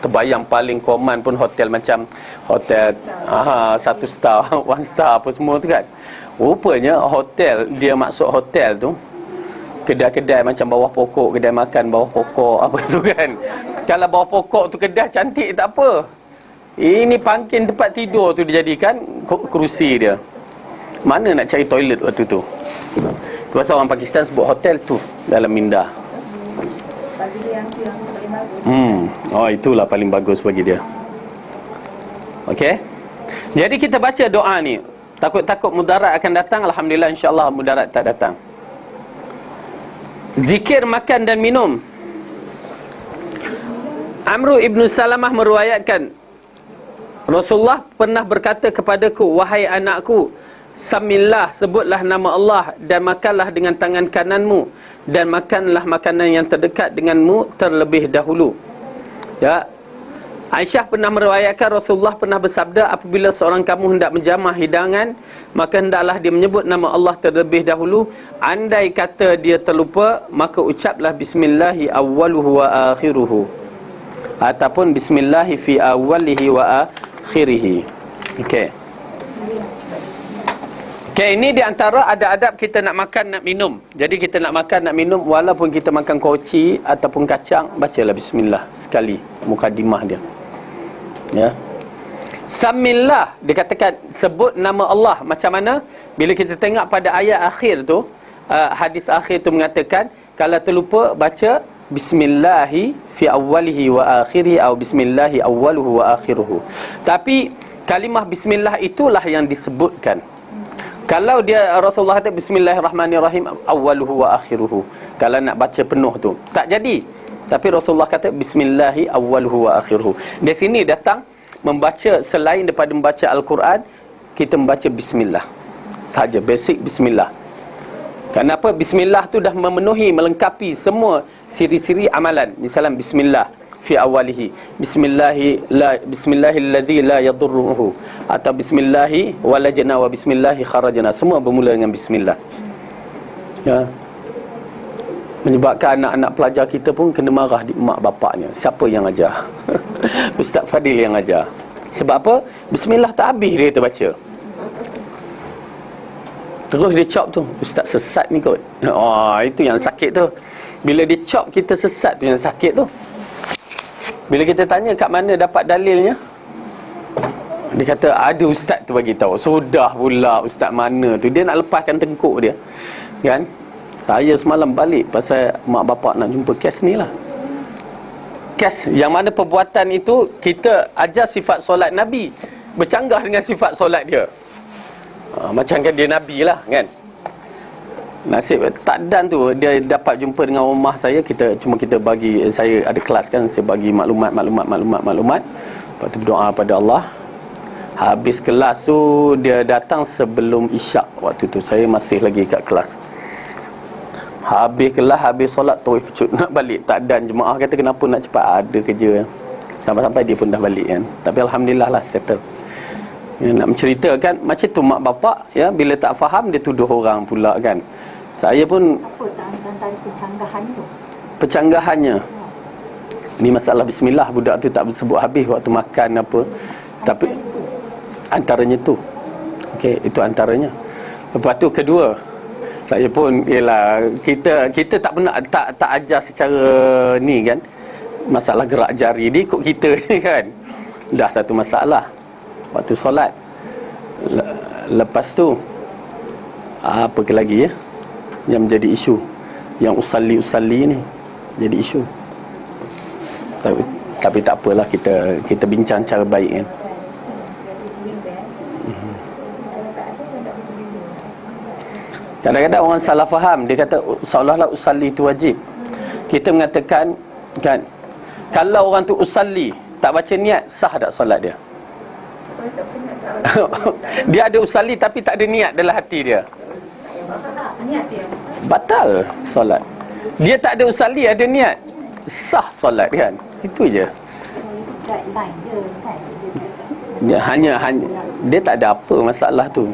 terbayang paling common pun hotel macam hotel 1 star, 1 star apa semua tu kan. Rupanya hotel, dia maksud hotel tu kedai-kedai macam bawah pokok, kedai makan bawah pokok apa tu kan. Kalau bawah pokok tu kedai cantik tak apa. Ini pangkin tempat tidur tu dijadikan kerusi dia. Mana nak cari toilet waktu tu? Tu pasal orang Pakistan sebut hotel tu dalam minda. Bagi dia yang paling bagus. Itulah paling bagus bagi dia. Okey. Jadi kita baca doa ni. Takut-takut mudarat akan datang. Alhamdulillah, insya-Allah mudarat tak datang. Zikir makan dan minum. Amru ibn Salamah meruayatkan, Rasulullah pernah berkata kepadaku, wahai anakku, samillah, sebutlah nama Allah dan makanlah dengan tangan kananmu, dan makanlah makanan yang terdekat denganmu terlebih dahulu. Ya. Aisyah pernah meriwayatkan Rasulullah pernah bersabda, apabila seorang kamu hendak menjamah hidangan, maka hendaklah dia menyebut nama Allah terlebih dahulu. Andai kata dia terlupa, maka ucaplah bismillahi awwaluhu wa akhiruhu, ataupun bismillahi fi awwalihi wa akhirihi. Okey. Okay, ini di antara adab-adab kita nak makan, nak minum. Jadi kita nak makan, nak minum, walaupun kita makan koci ataupun kacang, bacalah bismillah sekali mukadimah dia. Ya. Samillah, dikatakan sebut nama Allah. Macam mana? Bila kita tengok pada ayat akhir tu, hadis akhir tu mengatakan, kalau terlupa baca bismillahi fi awwalihi wa akhirihi atau bismillahi awwaluhu wa akhiruhu. Tapi kalimah bismillah itulah yang disebutkan. Kalau dia Rasulullah kata bismillahirrahmanirrahim awwaluhu wa akhiruhu, kalau nak baca penuh tu tak jadi. Tapi Rasulullah kata bismillahi awwaluhu wa akhiruhu. Di sini datang membaca selain daripada membaca Al-Quran, kita membaca bismillah saja, basic bismillah. Kenapa? Bismillah tu dah memenuhi, melengkapi semua siri-siri amalan. Misalnya bismillah fi awalihi, bismillahilladzi la yadurruhu, atau bismillahi walajna wa bismillahi kharajna, semua bermula dengan bismillah. Ya. Menyebabkan anak-anak pelajar kita pun kena marah di mak bapaknya. Siapa yang ajar? Ustaz Fadil yang ajar. Sebab apa? Bismillah tak habis dia terbaca. Terus dia cop tu, ustaz sesat ni kot. Oh, itu yang sakit tu. Bila dia cop kita sesat tu yang sakit tu. Bila kita tanya kat mana dapat dalilnya, dia kata ada ustaz tu bagi tahu. Sudah pula ustaz mana tu, dia nak lepaskan tengkuk dia. Kan? Saya semalam balik pasal mak bapak nak jumpa kes ni lah. Kes yang mana perbuatan itu kita ajar sifat solat Nabi bercanggah dengan sifat solat dia. Macam kan dia Nabi lah kan. Nasib tak dan tu dia dapat jumpa dengan rumah saya. Kita bagi, saya ada kelas kan, saya bagi maklumat. Lepas tu berdoa pada Allah. Habis kelas tu dia datang sebelum isyak. Waktu tu saya masih lagi kat kelas. Habis kelas, habis solat terus pecut nak balik. Tak dan jemaah kata kenapa nak cepat, ada kerja. Sampai-sampai dia pun dah balik kan. Tapi alhamdulillah lah settle. Ya, nak menceritakan macam tu mak bapak ya, bila tak faham dia tuduh orang pula kan. Saya pun apa antara pencanggahan tu? Pencanggahannya. Ni masalah bismillah, budak tu tak sebut habis waktu makan apa. Tapi antaranya tu. Okey, itu antaranya. Lepas tu kedua, saya pun ialah kita tak pernah tak ajar secara ni kan. Masalah gerak jari dia ikut kita ni kan. Dah satu masalah. Waktu solat. Lepas tu apa lagi ya yang menjadi isu, yang usalli ni jadi isu. Tapi tak apalah, kita bincang cara baik kan. Kadang-kadang orang salah faham, dia kata seolah-olah usalli itu wajib. Kita mengatakan kan, kalau orang tu usalli tak baca niat, sah tak solat dia? Dia ada usalli tapi tak ada niat dalam hati dia, batal solat. Dia tak ada usalli, ada niat, sah solat kan. Itu je. Dia hanya dia tak ada apa masalah tu.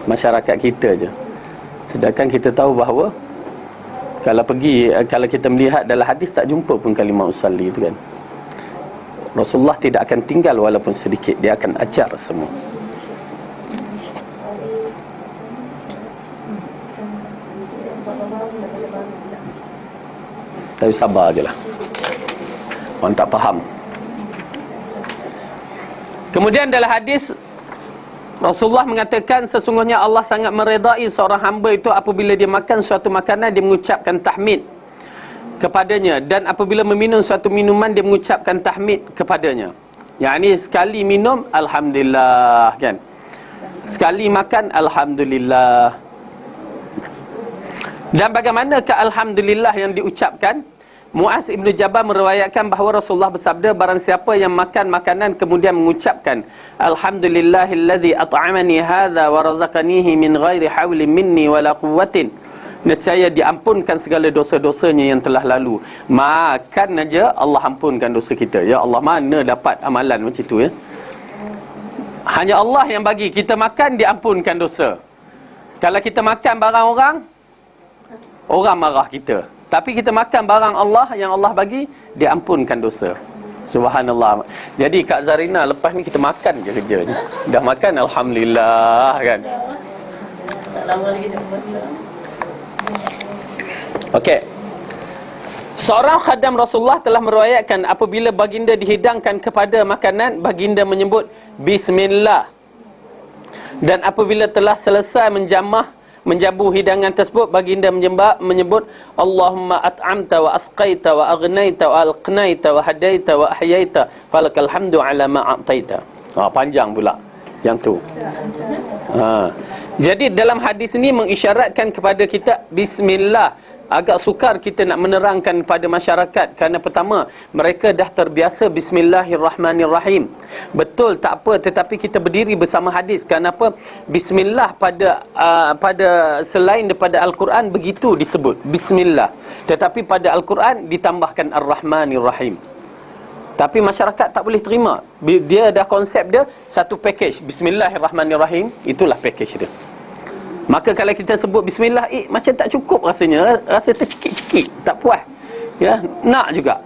Masyarakat kita je. Sedangkan kita tahu bahawa kalau kita melihat dalam hadis tak jumpa pun kalimah usalli itu kan. Rasulullah tidak akan tinggal walaupun sedikit, dia akan ajar semua. Tapi sabar je lah, orang tak faham. Kemudian dalam hadis Rasulullah mengatakan sesungguhnya Allah sangat meredai seorang hamba itu apabila dia makan suatu makanan dia mengucapkan tahmid kepadanya, dan apabila meminum suatu minuman dia mengucapkan tahmid kepadanya. Yang ini sekali minum alhamdulillah kan, sekali makan alhamdulillah. Dan bagaimanakah alhamdulillah yang diucapkan? Muaz ibn Jabal meriwayatkan bahawa Rasulullah bersabda, barang siapa yang makan makanan kemudian mengucapkan alhamdulillahilladzi at'amani hadza wa razaqanihi min ghairi haulin minni wala quwwatin, nescaya diampunkan segala dosa-dosanya yang telah lalu. Makan aja Allah ampunkan dosa kita. Ya Allah, mana dapat amalan macam tu ya? Hanya Allah yang bagi. Kita makan diampunkan dosa. Kalau kita makan barang orang marah kita. Tapi kita makan barang Allah yang Allah bagi, diampunkan dosa. Subhanallah. Jadi Kak Zarina, lepas ni kita makan je kerja ni. Dah makan alhamdulillah kan. Tak lama lagi dah makan. Okey. Seorang khadam Rasulullah telah meriwayatkan apabila baginda dihidangkan kepada makanan, baginda menyebut bismillah. Dan apabila telah selesai menjamah menjamu hidangan tersebut, baginda menyebut Allahumma at'amta wa asqaita wa aghnaita wa alqnaita wa hadaita wa ahyaita falakal hamdu ala ma a'taita. Panjang pula yang tu. Jadi dalam hadis ini mengisyaratkan kepada kita bismillah. Agak sukar kita nak menerangkan pada masyarakat kerana pertama, mereka dah terbiasa bismillahirrahmanirrahim. Betul, tak apa, tetapi kita berdiri bersama hadis. Kenapa? Bismillah pada selain daripada Al-Quran begitu disebut bismillah. Tetapi pada Al-Quran ditambahkan Ar-Rahmanir-Rahim. Tapi masyarakat tak boleh terima. Dia dah konsep dia satu package. Bismillahirrahmanirrahim, itulah package dia. Maka kalau kita sebut bismillah, macam tak cukup rasanya, rasa tercekik-cekik, tak puas. Ya, nak juga.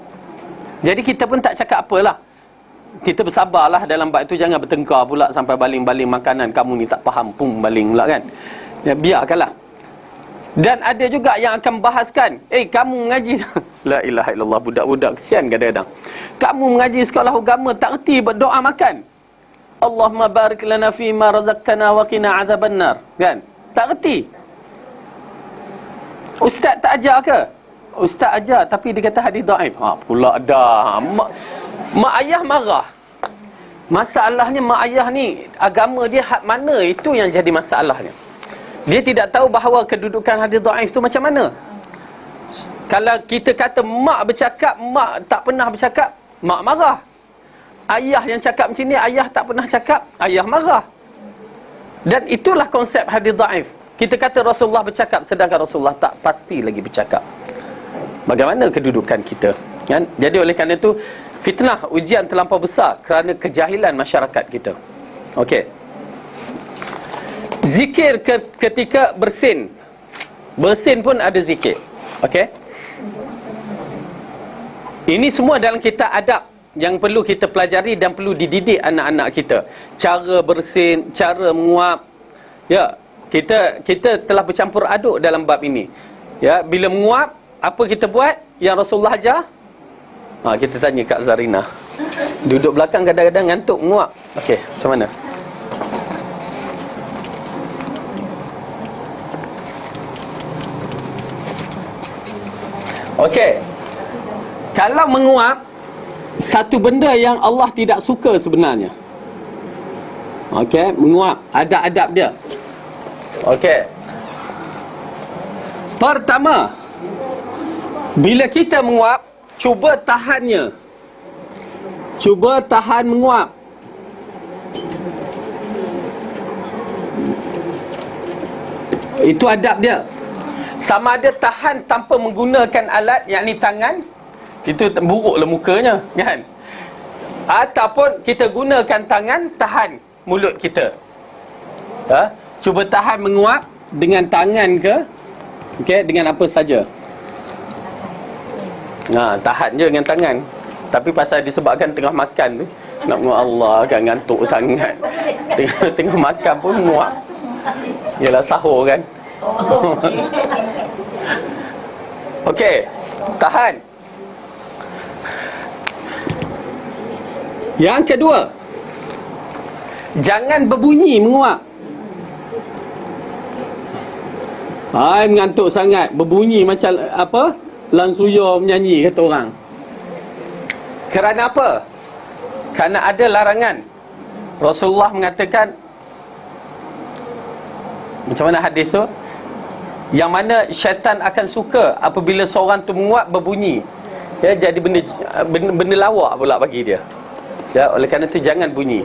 Jadi kita pun tak cakap apalah. Kita bersabarlah dalam bab itu, jangan bertengkar pula sampai baling-baling makanan, kamu ni tak faham pun baling pula kan. Ya, biarkanlah. Dan ada juga yang akan bahaskan, kamu mengaji la ilaha illallah, budak-budak kesian kadang-kadang. Kamu mengaji sekolah agama tak erti berdoa makan. Allahumma barik lana fi ma razaqtana wa qina azabannar, kan? Tak reti. Ustaz tak ajar ke? Ustaz ajar, tapi dia kata hadis dhaif. Pula dah. Mak ayah marah. Masalahnya mak ayah ni, agama dia hak mana, itu yang jadi masalahnya. Dia tidak tahu bahawa kedudukan hadis dhaif tu macam mana. Kalau kita kata mak bercakap, mak tak pernah bercakap, mak marah. Ayah yang cakap macam ni, ayah tak pernah cakap, ayah marah. Dan itulah konsep hadis dhaif. Kita kata Rasulullah bercakap, sedangkan Rasulullah tak pasti lagi bercakap. Bagaimana kedudukan kita, kan? Jadi oleh kerana itu, fitnah, ujian terlampau besar kerana kejahilan masyarakat kita. Okey. Zikir ketika bersin. Bersin pun ada zikir. Okey. Ini semua dalam kitab adab yang perlu kita pelajari dan perlu dididik anak-anak kita. Cara bersin, cara menguap. Ya, kita telah bercampur aduk dalam bab ini. Ya, bila menguap, apa kita buat yang Rasulullah ajar? Kita tanya Kak Zarina. Duduk belakang kadang-kadang ngantuk menguap. Okey, macam mana? Okey. Kalau menguap, satu benda yang Allah tidak suka sebenarnya. Okey, menguap, ada adab dia. Okey. Pertama, bila kita menguap, cuba tahannya. Cuba tahan menguap. Itu adab dia. Sama ada tahan tanpa menggunakan alat, yakni tangan, itu buruklah mukanya, kan? Ataupun kita gunakan tangan tahan mulut kita. Cuba tahan menguap dengan tangan ke, okey, dengan apa saja. Tahan je dengan tangan. Tapi pasal disebabkan tengah makan tu, nak menguap, Allah kan ngantuk sangat. Tengah makan pun menguap. Yalah sahur kan. Okey, tahan. Yang kedua, jangan berbunyi menguap. Mengantuk sangat, berbunyi macam apa? Lansuyo menyanyi, kata orang. Kerana apa? Kerana ada larangan. Rasulullah mengatakan, macam mana hadis tu? Yang mana syaitan akan suka apabila seorang tu menguap berbunyi. Ya, jadi benda lawak pula bagi dia. Ya, oleh kerana itu jangan bunyi.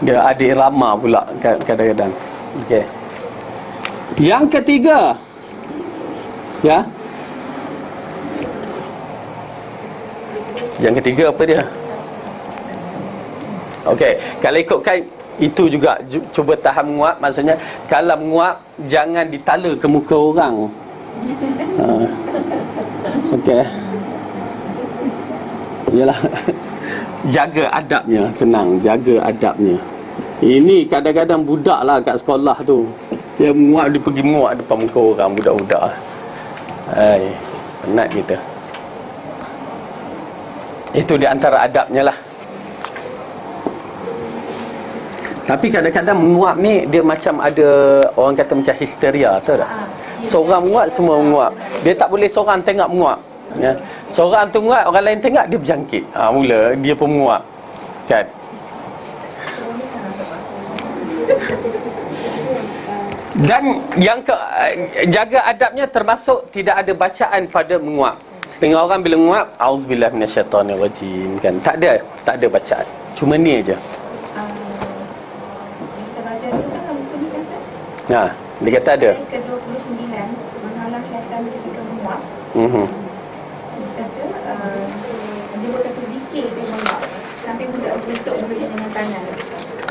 Dia ada irama pula kadang-kadang. Okey. Yang ketiga, ya. Yang ketiga apa dia? Okey, kalau ikutkan itu juga cuba tahan menguap, maksudnya kalau menguap jangan ditala ke muka orang. Okey. Yalah. Jaga adabnya, senang, jaga adabnya. Ini kadang-kadang budak lah kat sekolah tu, dia menguap, dia pergi menguap depan muka orang, budak-budak. Penat kita. Itu di antara adabnya lah. Tapi kadang-kadang menguap ni dia macam ada, orang kata macam histeria, tahu tak? Seorang menguap, semua menguap. Dia tak boleh seorang tengok menguap, ya. Seorang tu menguap, orang lain tengok, dia berjangkit. Mula dia pun menguap, kan? Dan yang jaga adabnya termasuk tidak ada bacaan pada menguap. Setengah orang bila menguap, auzubillahi minasyaitonirrajim, kan? Tak ada bacaan. Cuma ni aja. Kita baca ni kan buku ni kan Ustaz? Dia kata ada. Ke-29 menghalang syaitan ketika menguap. Dia kata dia buat satu zikir dia menguap sampai budak tutup mulutnya dengan tangan.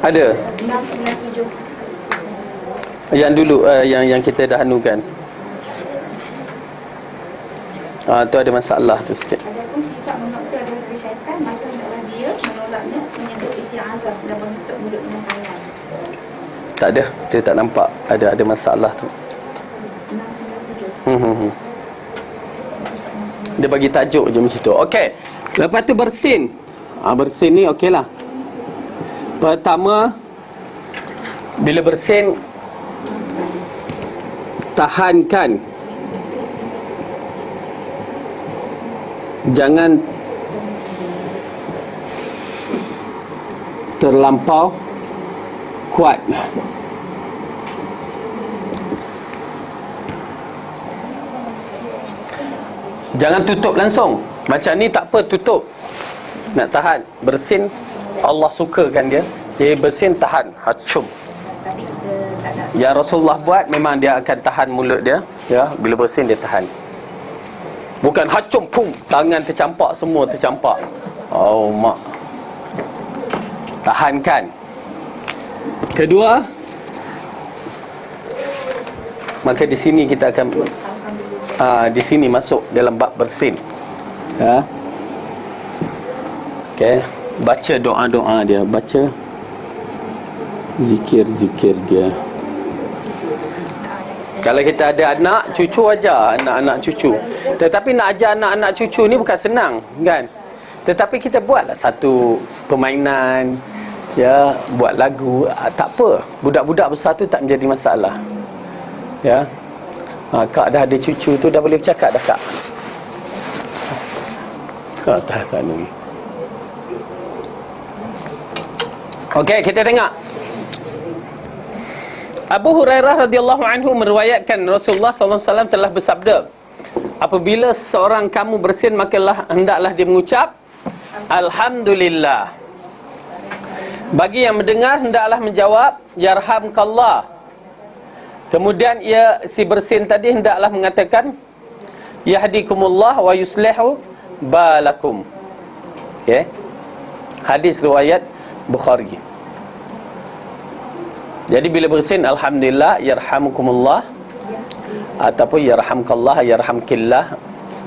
Ada. 697. Yang dulu yang kita dah anukan. Tu ada masalah tu sikit. Adapun sifat menolak itu adalah dari syaitan, maka hendaklah dia menolaknya menyebut isti'azah dan menutup mulut dengan tangan. Tak ada, kita tak nampak ada masalah tu. 697. Dia bagi tajuk je macam tu. Okey. Lepas tu bersin. Bersin ni okeylah. Pertama, bila bersin, tahankan, jangan terlampau kuat. Jangan tutup langsung. Macam ni tak apa, tutup. Nak tahan, bersin, Allah sukakan dia. Dia bersin, tahan, hacum. Yang Rasulullah buat, memang dia akan tahan mulut dia, ya. Bila bersin dia tahan. Bukan hacum, pum, tangan tercampak, semua tercampak. Mak. Tahankan. Kedua, maka di sini kita akan di sini masuk dalam bab bersin. Ya. Okey, baca doa-doa dia, baca zikir-zikir dia. Kalau kita ada anak, cucu aja, anak-anak cucu. Tetapi nak ajar anak-anak cucu ni bukan senang, kan? Tetapi kita buatlah satu permainan, ya, buat lagu, tak apa. Budak-budak besar tu tak menjadi masalah. Ya. Kak dah ada cucu tu, dah boleh bercakap dah, Kak. Tak ni. Okey, kita tengok. Abu Hurairah radhiyallahu anhu meriwayatkan Rasulullah sallallahu alaihi wasallam telah bersabda, apabila seorang kamu bersin, maka hendaklah dia mengucap alhamdulillah. Bagi yang mendengar, hendaklah menjawab yarhamkallah. Kemudian si bersin tadi hendaklah mengatakan yahdikumullah wa yuslihu balakum. Okey. Hadis riwayat Bukhari. Jadi bila bersin, alhamdulillah, yarhamukumullah ataupun yarhamkallah, yarhamkillah,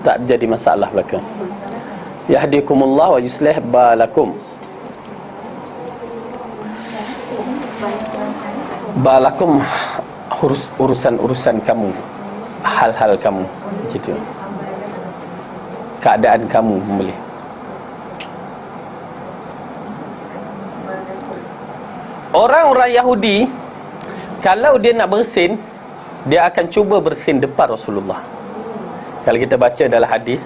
tak jadi masalah belaka. Yahdikumullah wa yuslih balakum. Balakum, urusan-urusan kamu, hal-hal kamu, macam tu. Keadaan kamu boleh. Orang-orang Yahudi, kalau dia nak bersin, dia akan cuba bersin depan Rasulullah. Kalau kita baca dalam hadis,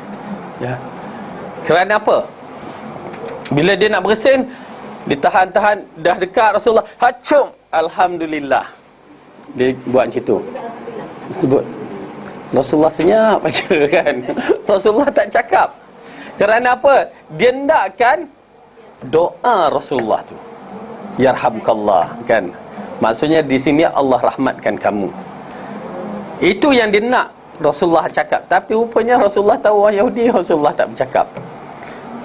ya. Kerana apa? Bila dia nak bersin, ditahan-tahan, dah dekat Rasulullah, hacum, alhamdulillah. Dia buat macam tu. Sebut Rasulullah senyap aja, kan. Rasulullah tak cakap. Kerana apa? Dia hendakkan doa Rasulullah tu, yarhamkallah, kan. Maksudnya di sini Allah rahmatkan kamu. Itu yang dia nak Rasulullah cakap. Tapi rupanya Rasulullah tahu orang Yahudi, Rasulullah tak bercakap.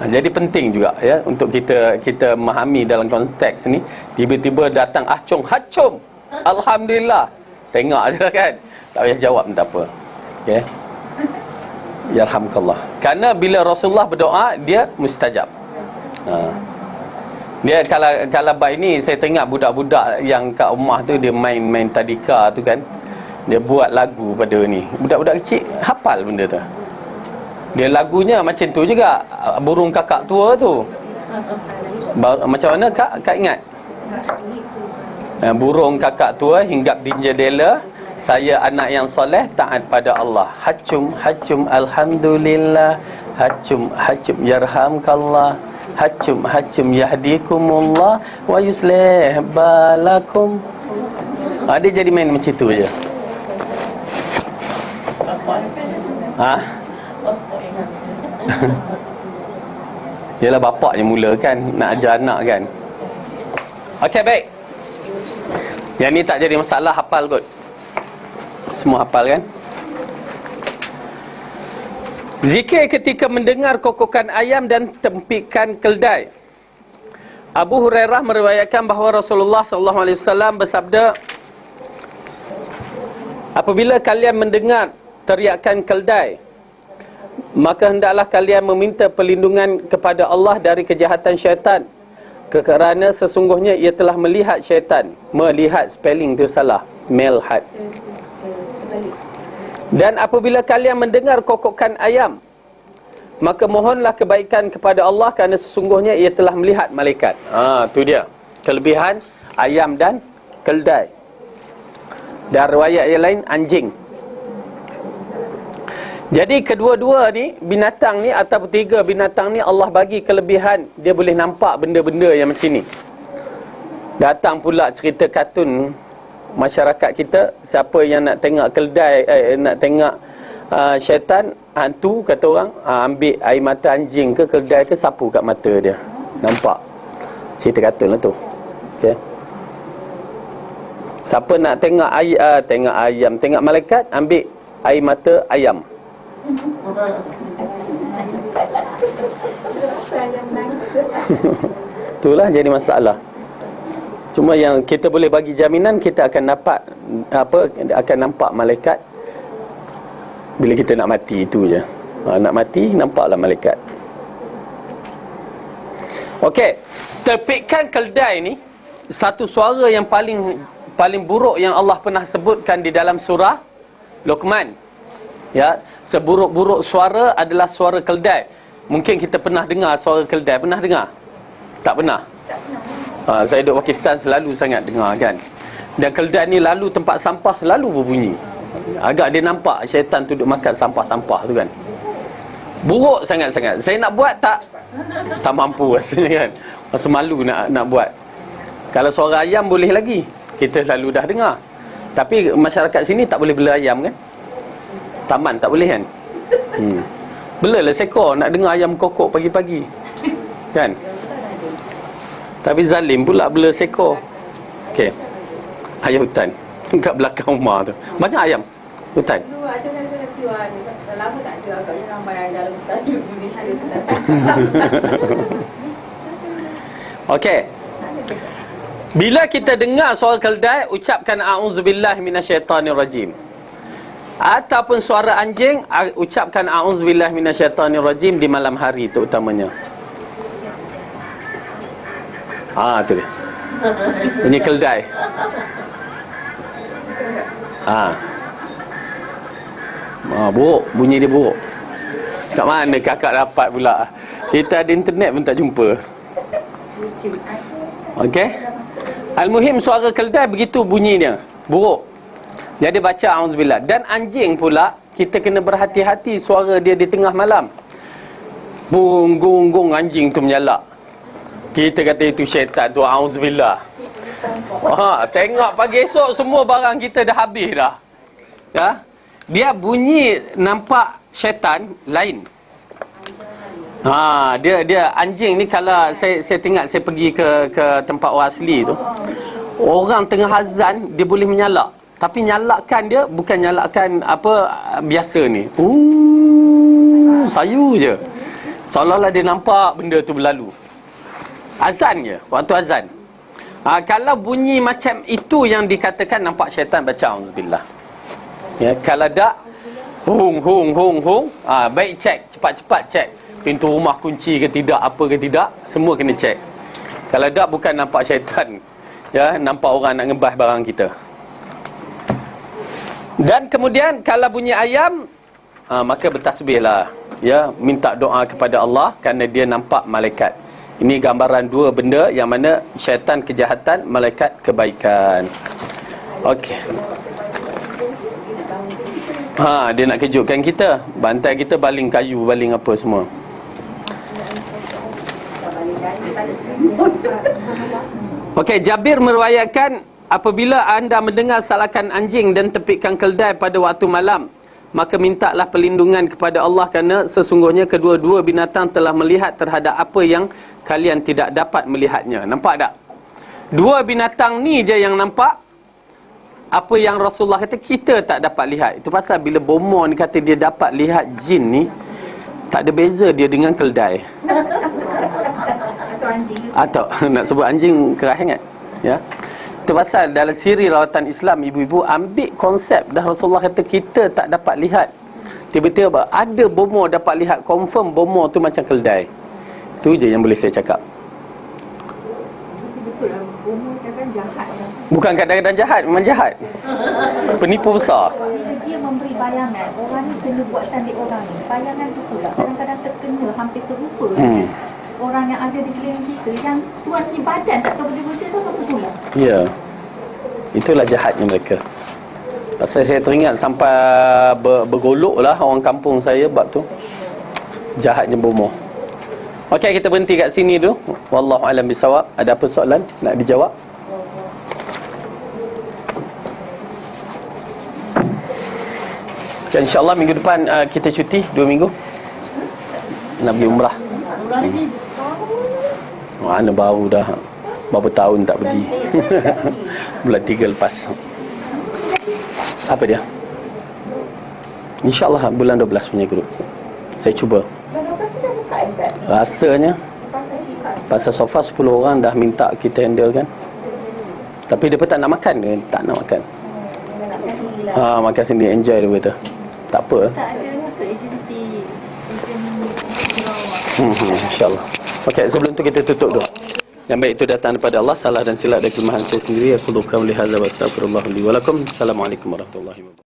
Jadi penting juga, ya, untuk kita memahami dalam konteks ni. Tiba-tiba datang hacum, alhamdulillah, tengok je, kan. Tak payah jawab tak apa. Okey. Yarhamkallah. Karena bila Rasulullah berdoa, dia mustajab. Dia kalau bab ini saya tengok budak-budak yang kat rumah tu, dia main tadika tu, kan. Dia buat lagu pada ni. Budak-budak kecil hafal benda tu. Dia lagunya macam tu juga, burung kakak tua tu. Macam mana Kak ingat? Burung kakak tua hinggap di jendela, saya anak yang soleh taat pada Allah. Hacum hacum alhamdulillah, hacum hacum yarhamkallah, hacum hacum yahdikumullah wa yuslih balakum. Dia jadi main macam tu je. Yalah, bapak yang mula kan nak ajar anak kan. Okey, baik. Yang ni tak jadi masalah, hafal kot. Semua hafal kan? Zikir ketika mendengar kokokan ayam dan tempikan keldai. Abu Hurairah meriwayatkan bahawa Rasulullah SAW bersabda, apabila kalian mendengar teriakan keldai, maka hendaklah kalian meminta perlindungan kepada Allah dari kejahatan syaitan, kerana sesungguhnya ia telah melihat syaitan. Melihat, spelling tu salah, melhat. Dan apabila kalian mendengar kokokan ayam, maka mohonlah kebaikan kepada Allah, kerana sesungguhnya ia telah melihat malaikat. Tu dia kelebihan ayam dan keldai. Dan riwayat yang lain, anjing. Jadi kedua-dua ni binatang ni, atau tiga binatang ni, Allah bagi kelebihan dia boleh nampak benda-benda yang macam ni. Datang pula cerita kartun masyarakat kita, siapa yang nak tengok keldai, nak tengok syaitan, hantu, kata orang, ambil air mata anjing ke keldai ke, sapu kat mata dia, nampak. Cerita kartun lah tu. Okay. Siapa nak tengok ayam, tengok malaikat, ambil air mata ayam. Itulah jadi masalah. Cuma yang kita boleh bagi jaminan, kita akan dapat akan nampak malaikat bila kita nak mati, itu je. Nak mati, nampaklah malaikat. Okey, terpikan keldai ni satu suara yang paling buruk yang Allah pernah sebutkan di dalam surah Luqman. Ya, seburuk-buruk suara adalah suara keldai. Mungkin kita pernah dengar suara keldai. Pernah dengar? Tak pernah? Saya duduk Pakistan, selalu sangat dengar kan. Dan keldai ni lalu tempat sampah selalu berbunyi. Agak dia nampak syaitan tu duduk makan sampah-sampah tu kan. Buruk sangat-sangat. Saya nak buat tak mampu rasanya kan. Masa malu nak buat. Kalau suara ayam boleh lagi, kita selalu dah dengar. Tapi masyarakat sini tak boleh bela ayam kan. Taman tak boleh kan. Belalah seekor nak dengar ayam kokok pagi-pagi kan. Tapi zalim pula bela seekor. Okey, ayam hutan kat belakang rumah tu banyak ayam hutan. Dulu ada dah lama tak ada, agaknya ramai dalam hutan di Indonesia tu. Okey, bila kita dengar suara keldai, ucapkan a'udzubillahi minasyaitanirrajim. Ataupun suara anjing, ucapkan a'udzubillahi minasyaitanirrajim di malam hari terutamanya. Tu dia. Bunyi keldai. Buruk, bunyi dia buruk. Kat mana kakak dapat pula? Kita ada internet pun tak jumpa. Okey. Al-muhim, suara keldai begitu bunyinya, buruk. Jadi baca a'udzubillah. Dan anjing pula, kita kena berhati-hati suara dia di tengah malam. Bung gung gung, anjing tu menyalak. Kita kata itu syaitan tu, a'udzubillah. Tengok pagi esok semua barang kita dah habis dah. Ya? Dia bunyi nampak syaitan lain. Dia anjing ni, kalau saya tengok, saya pergi ke tempat orang asli tu, orang tengah azan dia boleh menyalak. Tapi nyalakan dia bukan nyalakan biasa ni. Sayu je. Seolah-olah dia nampak benda tu berlalu. Azan je, waktu azan. Kalau bunyi macam itu yang dikatakan nampak syaitan, baca auzubillah. Ya, kalau tak, hung. Baik cek, cepat-cepat cek. Pintu rumah kunci ke tidak, apa ke tidak, semua kena cek. Kalau tak, bukan nampak syaitan. Ya, nampak orang nak ngebah barang kita. Dan kemudian kalau bunyi ayam, maka bertasbihlah, ya, minta doa kepada Allah kerana dia nampak malaikat. Ini gambaran dua benda yang mana syaitan kejahatan, malaikat kebaikan. Okey. Dia nak kejutkan kita. Bantai kita baling kayu, baling apa semua. Okey, Jabir meriwayatkan, apabila anda mendengar salakan anjing dan tepikan keldai pada waktu malam, maka mintalah perlindungan kepada Allah, kerana sesungguhnya kedua-dua binatang telah melihat terhadap apa yang kalian tidak dapat melihatnya. Nampak tak? Dua binatang ni je yang nampak apa yang Rasulullah kata kita tak dapat lihat. Itu pasal bila bomo ni kata dia dapat lihat jin ni, tak ada beza dia dengan keldai. Atau anjing. Atau nak sebut anjing kerah ingat. Ya. Itu pasal dalam siri rawatan Islam, ibu-ibu ambil konsep dah Rasulullah kata kita tak dapat lihat. Tiba-tiba ada bomo dapat lihat, confirm bomo tu macam keldai. Itu je yang boleh saya cakap. Betul lah, bomo kadang jahat. Bukan kadang-kadang jahat, memang jahat. Penipu besar. Bila dia memberi bayangan, orang ni kena buatan di orang ni. Bayangan tu pula kadang-kadang terkena hampir serupa dengan orang yang ada di keliling kita, yang tuan ni badan tak tahu benda-benda tu apa pula. Ya. Itulah jahatnya mereka. Pasal saya teringat sampai bergolok lah orang kampung saya bab tu. Jahatnya bomoh. Okey, kita berhenti kat sini dulu. Wallahu alam bisawab. Ada apa soalan nak dijawab? Okay, InsyaAllah minggu depan kita cuti 2 minggu. Nak pergi umrah. Mana baru dah. Berapa tahun tak pergi. Bulan 3 lepas. Apa dia? InsyaAllah bulan 12 punya grup. Saya cuba. Rasanya pasal sofa 10 orang dah minta kita handle kan. Tapi dia pun tak nak makan. Dia tak nak makan. Makan sendiri, enjoy dia kata. Tak apa. Tak ada agensi InsyaAllah. Okey, sebelum tu kita tutup dulu. Yang baik itu datang daripada Allah, salah dan silap dari kelemahan saya sendiri. Aku luka oleh hadza wa astaghfirullah li wa lakum. Assalamualaikum warahmatullahi wabarakatuh.